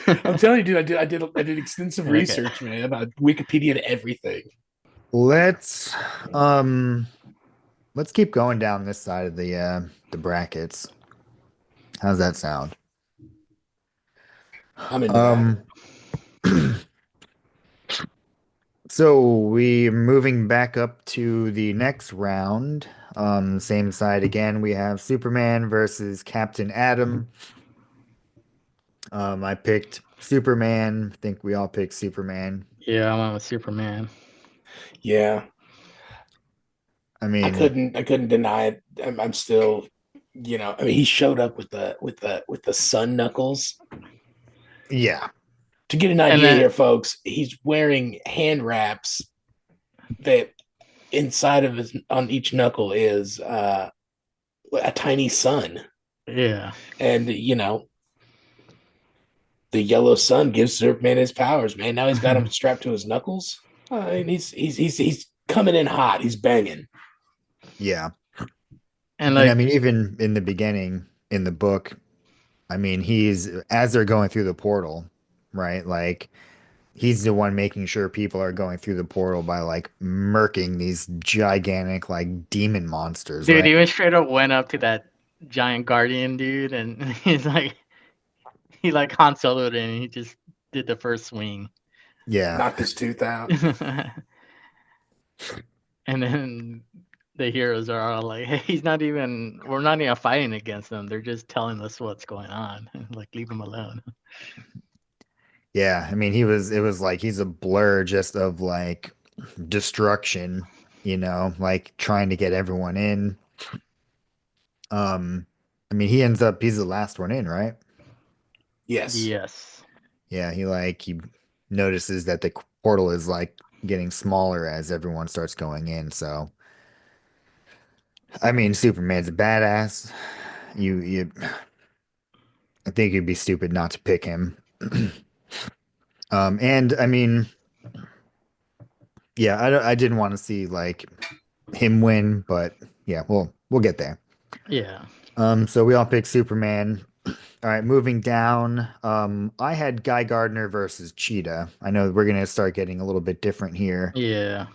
I'm telling you, dude. I did extensive Okay. research, man, about Wikipedia and everything. let's um let's keep going down this side of the brackets. How's that sound? I'm into that. Um, so we're moving back up to the next round. Same side again. We have Superman versus Captain Atom. I picked Superman. I think we all picked Superman. Yeah, I went with Superman. Yeah, I I mean, couldn't. I couldn't deny it. I'm still. I mean, he showed up with the sun knuckles. yeah, To get an And idea then here, folks, he's wearing hand wraps that inside of his on each knuckle is a tiny sun, yeah, and the yellow sun gives Superman his powers. Man, now he's got him strapped to his knuckles. And he's coming in hot. He's banging. Yeah. And And I like, mean, even in the beginning in the book, I mean, he's as they're going through the portal, right? Like he's the one making sure people are going through the portal by like murking these gigantic like demon monsters, dude, right? he went straight up went up to that giant guardian dude, and he's like, he like Han Soloed it, and he just did the first swing. Yeah. Knocked his tooth out. And then the heroes are all like, hey, we're not even fighting against them. They're just telling us what's going on. Like, leave them alone. Yeah. I mean, it was like he's a blur just of like destruction, like trying to get everyone in. I mean, he's the last one in, right? Yes. Yes. Yeah, he notices that the portal is like getting smaller as everyone starts going in. So, I mean, Superman's a badass. You I think you'd be stupid not to pick him. And I mean, yeah, I didn't want to see like him win, but yeah, we'll get there. Yeah. So we all picked Superman. All right, moving down. I had Guy Gardner versus Cheetah. I know we're gonna start getting a little bit different here. Yeah.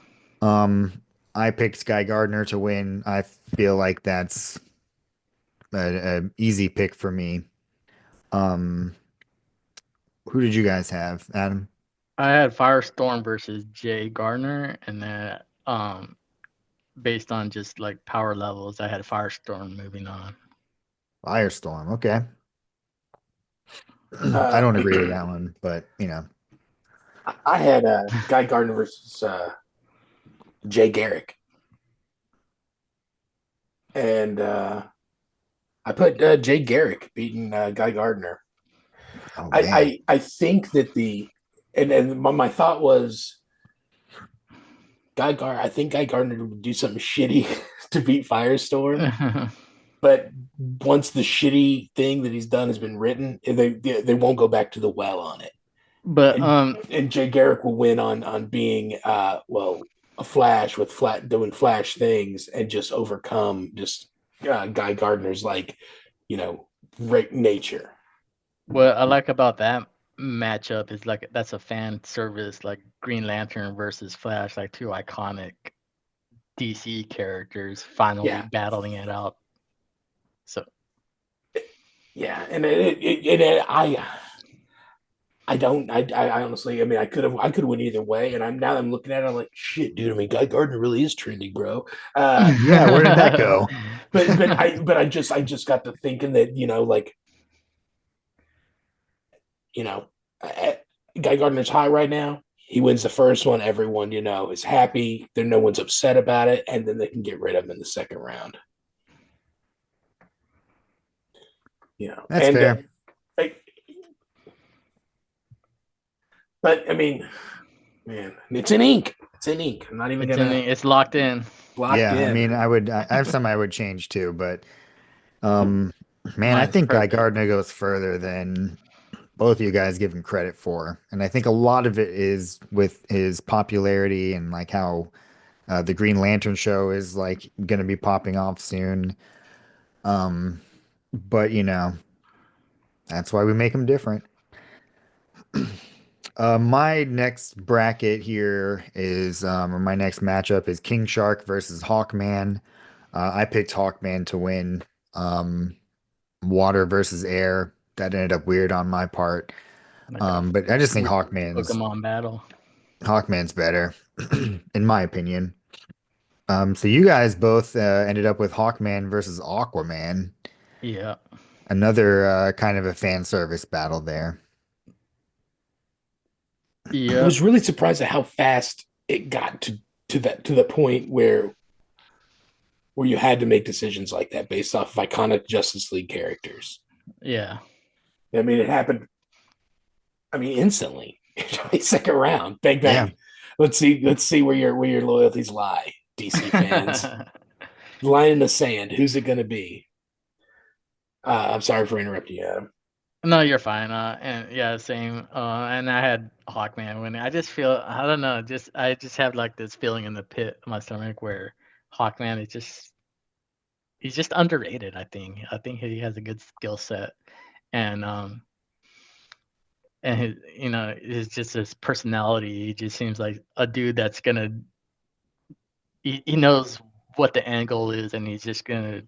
Um, I picked Guy Gardner to win. I feel like that's a easy pick for me. Um, who did you guys have, Adam? I had Firestorm versus Jay Gardner, and then based on just like power levels, I had Firestorm moving on. Firestorm. Okay. I Uh, don't agree with that one, but I had Guy Gardner versus Jay Garrick, and I put Jay Garrick beating Guy Gardner. oh man. I think that and my thought was I think Guy Gardner would do something shitty to beat Firestorm, but once the shitty thing that he's done has been written, they won't go back to the well on it. But And Jay Garrick will win on being a Flash with flat doing Flash things and just overcome just Guy Gardner's nature. what I like about that matchup is like that's a fan service, like Green Lantern versus Flash, like two iconic DC characters finally Yeah, battling it out. So yeah, and I don't. I honestly, I mean, I could win either way. And I'm looking at it, I'm like, shit, dude. I mean, Guy Gardner really is trending, bro. Yeah, where did that go? I just got to thinking that you know, uh, Guy Gardner's high right now. He wins the first one. Everyone is happy. There, no one's upset about it, and then they can get rid of him in the second round. That's And fair. like, but I mean, man, it's in ink. It's in ink. I'm not even gonna it's locked in. locked Yeah, I in. mean, I have some I would change too, but um, man, I Mine's think Guy perfect. Gardner goes further than both of you guys give him credit for. And I think a lot of it is with his popularity and like how the Green Lantern show is like going to be popping off soon. Um, but that's why we make him different. My next bracket here is, or my next matchup is King Shark versus Hawkman. I picked Hawkman to win. Um, Water versus air. That ended up weird on my part. Like a But I just think weird Pokemon battle. Hawkman's better, in my opinion. So you guys both ended up with Hawkman versus Aquaman. Yeah. Another kind of a fan service battle there. I Yeah. was really surprised at how fast it got to the point where you had to make decisions like that based off of iconic Justice League characters. Yeah. I mean, it happened. I mean, instantly, second round, bang Yeah. bang. Let's see where your loyalties lie, DC fans. Line in the sand. Who's it going to be? I'm sorry for interrupting you, Adam. No, you're fine. And yeah, same. And I had Hawkman winning. I just feel, I don't know, I just have like this feeling in the pit of my stomach where Hawkman is just he's just underrated. I think he has a good skill set, and his his just his personality. He just seems like a dude that's gonna he knows what the end goal is, and he's just gonna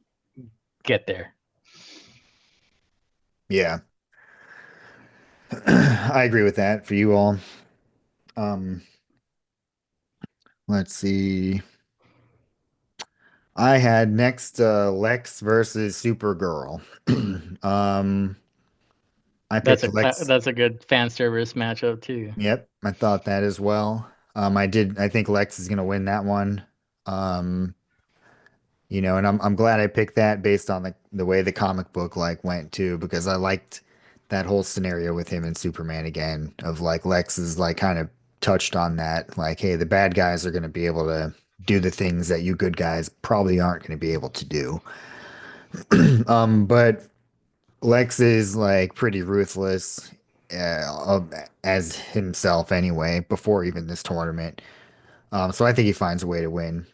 get there. Yeah. I agree with that for you all. Um, let's see. I had next Lex versus Supergirl. Um, I picked Lex. That's a good fan service matchup too. Yep, I thought that as well. I think Lex is gonna win that one. Um, and I'm glad I picked that based on the way the comic book like went too, because I liked that whole scenario with him and Superman again, of like Lex is like kind of touched on that, like, hey, the bad guys are gonna be able to do the things that you good guys probably aren't gonna be able to do. But Lex is like pretty ruthless, as himself anyway, before even this tournament. So I think he finds a way to win.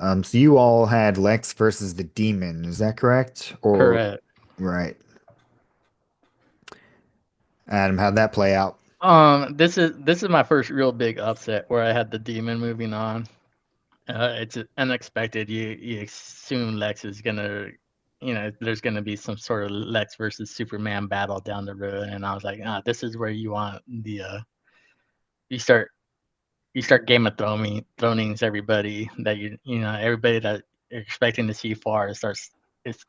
So you all had Lex versus the Demon, is that correct? Or Correct. right. Adam, how'd that play out? This is my first real big upset where I had the demon moving on. It's unexpected. You assume Lex is gonna, there's gonna be some sort of Lex versus Superman battle down the road, and I was like, this is where you want the you start you start Game of Thronings everybody that everybody that you're expecting to see far it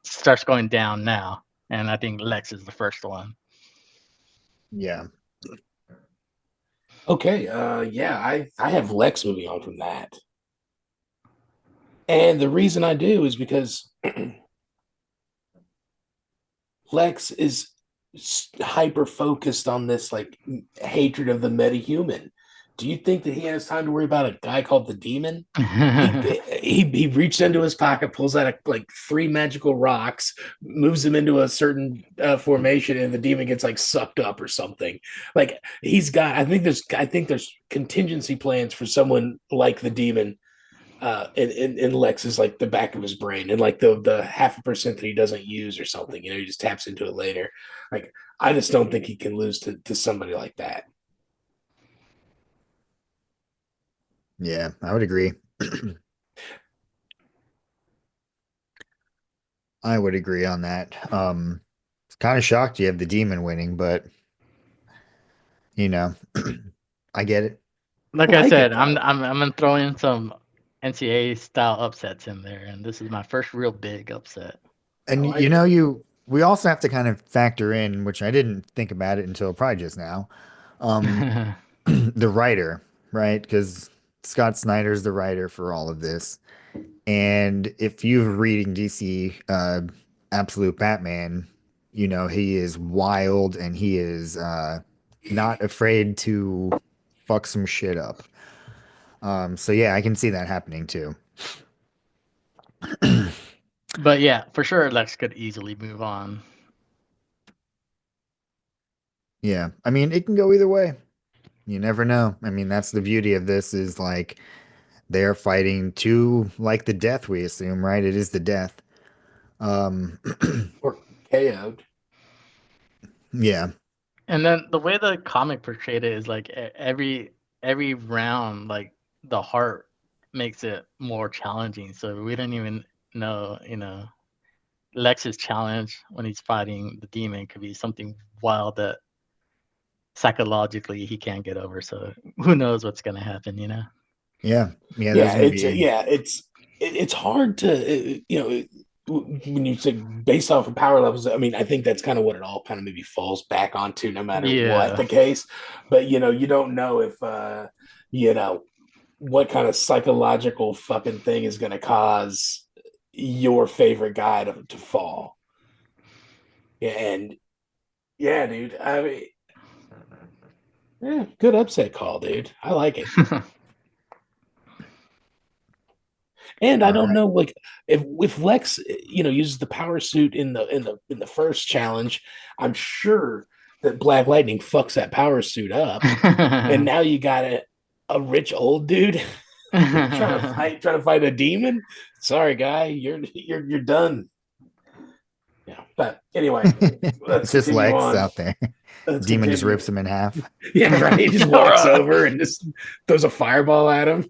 starts going down now, and I think Lex is the first one. Yeah. Okay, yeah, I have Lex moving on from that. And the reason I do is because Lex is hyper focused on this like hatred of the metahuman. Do you think that he has time to worry about a guy called the Demon? He reached into his pocket, pulls out like three magical rocks, moves them into a certain formation, and the demon gets like sucked up or something. Like he's got. I think there's contingency plans for someone like the demon. In Lex is like the back of his brain, and like the 0.5% that he doesn't use or something. He just taps into it later. Like I just don't think he can lose to somebody like that. Yeah, I would agree. I would agree on that. It's kind of shocked you have the Demon winning, but you know, I get it. Like Well, I I said, get that. I'm gonna throw in some NCAA style upsets in there, and this is my first real big upset. I And like it. we also have to kind of factor in, which I didn't think about it until probably just now, um, the writer, right? Because Scott Snyder's the writer for all of this. And if you're reading DC Absolute Batman, he is wild and he is not afraid to fuck some shit up. So yeah, I can see that happening too. But yeah, for sure, Lex could easily move on. Yeah. I mean, it can go either way. You never know. I mean, that's the beauty of this is like they're fighting to like the death, we assume, right? It is the death. Um, Or KO'd. yeah. And then the way the comic portrayed it is like every round, like the heart makes it more challenging. So we don't even know, Lex's challenge when he's fighting the demon could be something wild that psychologically he can't get over. So who knows what's gonna happen? Yeah. Yeah, there's gonna be It's hard to when you say based off of power levels. I mean, I think that's kind of what it all kind of maybe falls back onto, no matter what Yeah. the case. But you don't know if you know what kind of psychological fucking thing is going to cause your favorite guy to fall. Yeah, and yeah, dude. I mean, yeah, good upset call, dude. I like it. And I All don't right. know, like if Lex, uses the power suit in the first challenge, I'm sure that Black Lightning fucks that power suit up, and now you got a rich old dude trying to fight a demon. Sorry, guy, you're done. Yeah, but anyway, let's It's just continue Lex on. out there. Let's Demon just continue. rips him in half. Yeah, right. He just walks Bruh. over and just throws a fireball at him.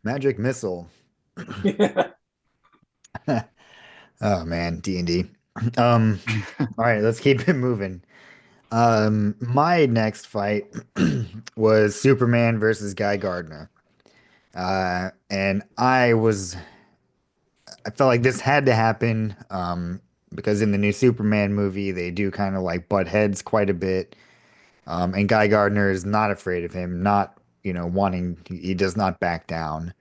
Magic missile. Yeah. Oh man, D&D. Um, all right, let's keep it moving. My next fight was Superman versus Guy Gardner. And I felt like this had to happen, because in the new Superman movie, they do kind of like butt heads quite a bit. And Guy Gardner is not afraid of him, not, he does not back down.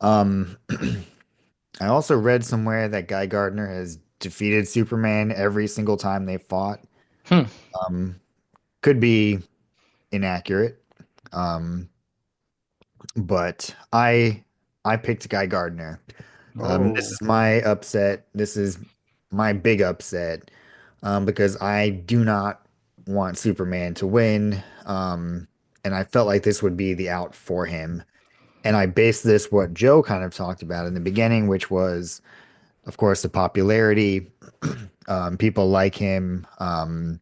Um, I also read somewhere that Guy Gardner has defeated Superman every single time they fought. Hmm. Um, could be inaccurate. Um, but I picked Guy Gardner. This Oh. is my upset. This is my big upset, because I do not want Superman to win. And I felt like this would be the out for him. And I based this what Joe kind of talked about in the beginning, which was, of course, the popularity. People like him. And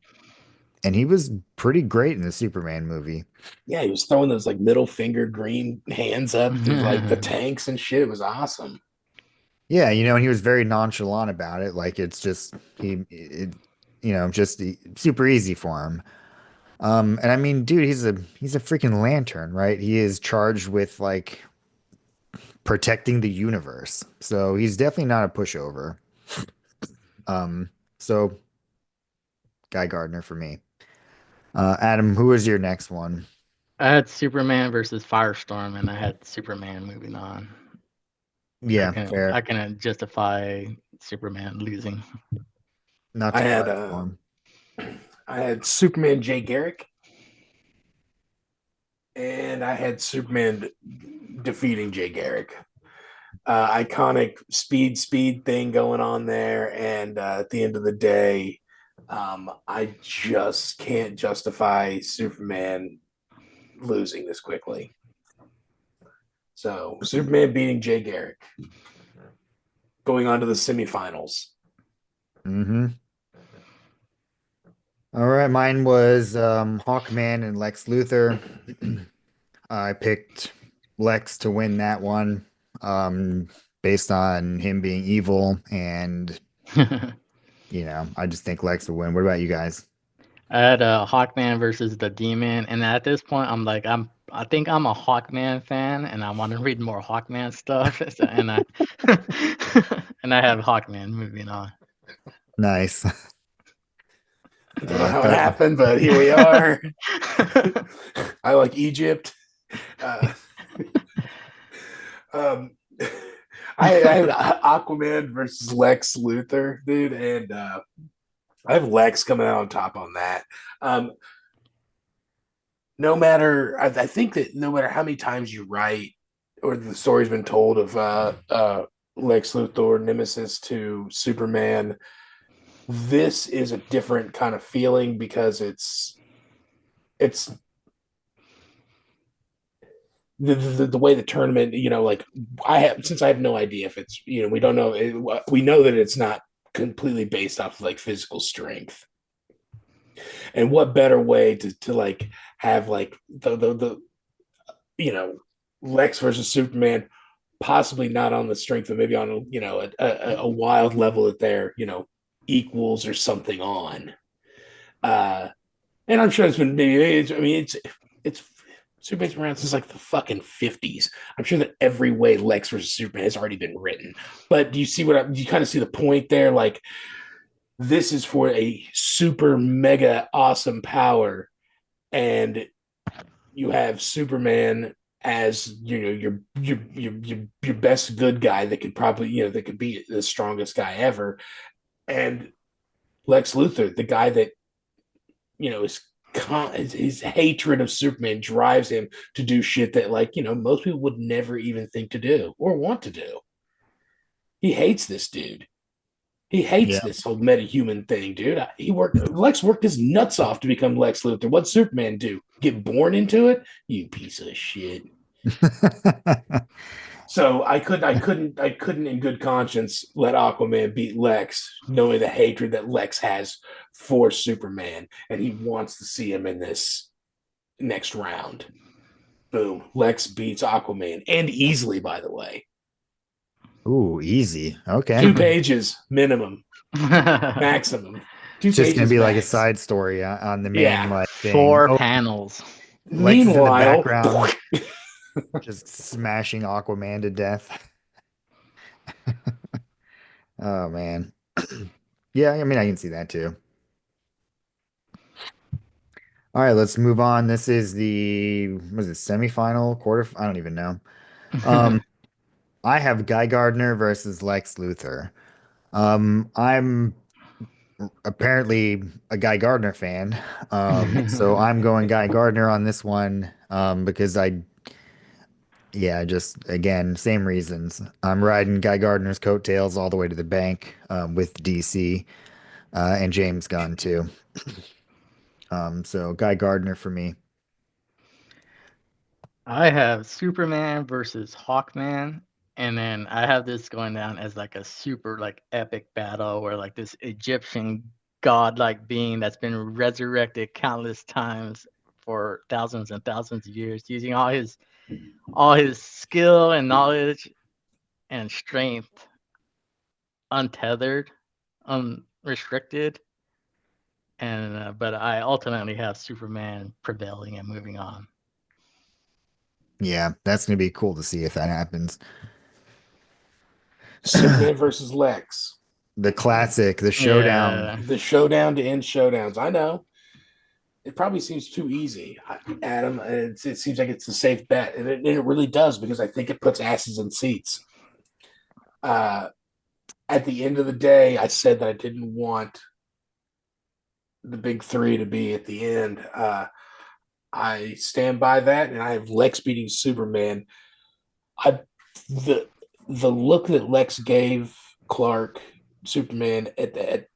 he was pretty great in the Superman movie. Yeah, he was throwing those like middle finger green hands up through like the tanks and shit. It was awesome. Yeah, and he was very nonchalant about it. Like it's just just super easy for him. And I mean, dude, he's a freaking lantern, right? He is charged with like protecting the universe. So he's definitely not a pushover. Um, so Guy Gardner for me. Adam, who is your next one? I had Superman versus Firestorm, and I had Superman moving on. I Yeah, can fair. I can justify Superman losing. Not I to had Firestorm. I had Superman Jay Garrick, and I had Superman defeating Jay Garrick. Iconic speed thing going on there, and at the end of the day, I just can't justify Superman losing this quickly. So Superman beating Jay Garrick, going on to the semifinals. Mm-hmm. All right, mine was Hawkman and Lex Luthor. I picked Lex to win that one, based on him being evil, and I just think Lex will win. What about you guys? I had Hawkman versus the Demon, and at this point, I think I'm a Hawkman fan, and I want to read more Hawkman stuff, and I and I have Hawkman moving on. Nice. I don't know I how it thought, happened, but here we are. I like Egypt. Uh, um, I have Aquaman versus Lex Luthor, dude, and I have Lex coming out on top on that. Um, no matter, I think that no matter how many times you write or the story's been told of Lex Luthor, Nemesis to Superman, this is a different kind of feeling because it's the way the tournament, like I have no idea if it's, we don't know we know that it's not completely based off of like physical strength, and what better way to like have like the you know Lex versus Superman, possibly not on the strength of maybe on a wild level that they're equals or something on. uh and I'm sure it's been maybe it's Superman's been around since like the fucking 50s. I'm sure that every way Lex versus Superman has already been written. But do you see do you kind of see the point there? Like, this is for a super mega awesome power, and you have Superman as your best good guy that could probably that could be the strongest guy ever, and Lex Luthor, the guy that is his hatred of Superman drives him to do shit that, like, most people would never even think to do or want to do. He hates this dude. He hates Yeah. this whole metahuman thing, dude. Lex worked his nuts off to become Lex Luthor. What'd Superman do? Get born into it? You piece of shit. So I couldn't in good conscience let Aquaman beat Lex, knowing the hatred that Lex has for Superman, and he wants to see him in this next round. Boom. Lex beats Aquaman, and easily, by the way. Ooh, easy. Okay. 2 pages minimum, maximum. 2 It's just gonna pages be like a max. side story on the main Yeah. like thing. 4 Oh, panels. Lex is in the Meanwhile, background, just smashing Aquaman to death. Oh man. Yeah, I mean I can see that too. All right, let's move on. This is the was it semifinal, quarter? I don't even know. Um, I have Guy Gardner versus Lex Luthor. I'm apparently a Guy Gardner fan. So I'm going Guy Gardner on this one, because yeah, just again, same reasons. I'm riding Guy Gardner's coattails all the way to the bank, with DC, and James Gunn too. So Guy Gardner for me. I have Superman versus Hawkman, and then I have this going down as like a super like epic battle where like this Egyptian godlike being that's been resurrected countless times for thousands and thousands of years, using all his skill and knowledge and strength untethered, unrestricted. And but I ultimately have Superman prevailing and moving on. Yeah, that's gonna be cool to see if that happens. Superman versus Lex. The classic, the showdown. Yeah. The showdown to end showdowns. I know. It probably seems too easy, Adam. It seems like it's a safe bet, and it really does, because I think it puts asses in seats. At the end of the day, I said that I didn't want the big three to be at the end. I stand by that, and I have Lex beating Superman. I the the look that Lex gave Clark Superman at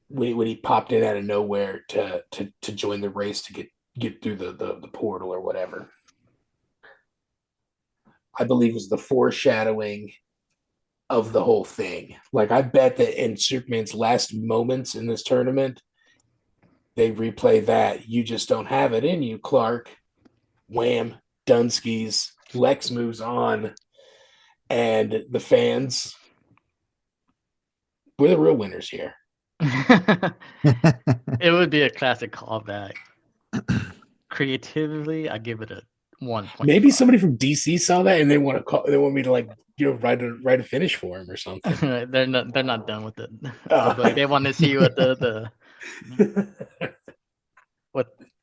when he popped in out of nowhere to join the race to get through the portal or whatever, I believe was the foreshadowing of the whole thing. Like, I bet that in Superman's last moments in this tournament, they replay that. You just don't have it in you, Clark. Wham, Dunskies. Lex moves on, and the fans, we're the real winners here. It would be a classic callback. Creatively, I give it a 1.5. Maybe somebody from DC saw that and they want to call. They want me to, like, write a finish for him or something. They're not done with it. Oh. But they want to see what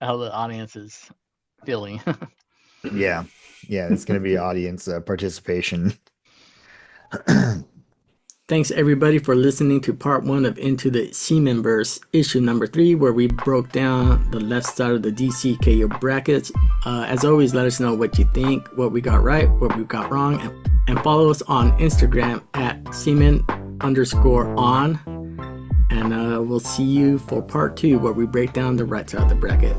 how the audience is feeling. Yeah, it's gonna be audience participation. Thanks everybody for listening to part 1 of Into the Seamen-verse, issue number 3, where we broke down the left side of the DC K.O brackets. As always, let us know what you think, what we got right, what we got wrong, and follow us on Instagram at Seamen_on. And we'll see you for part 2, where we break down the right side of the bracket.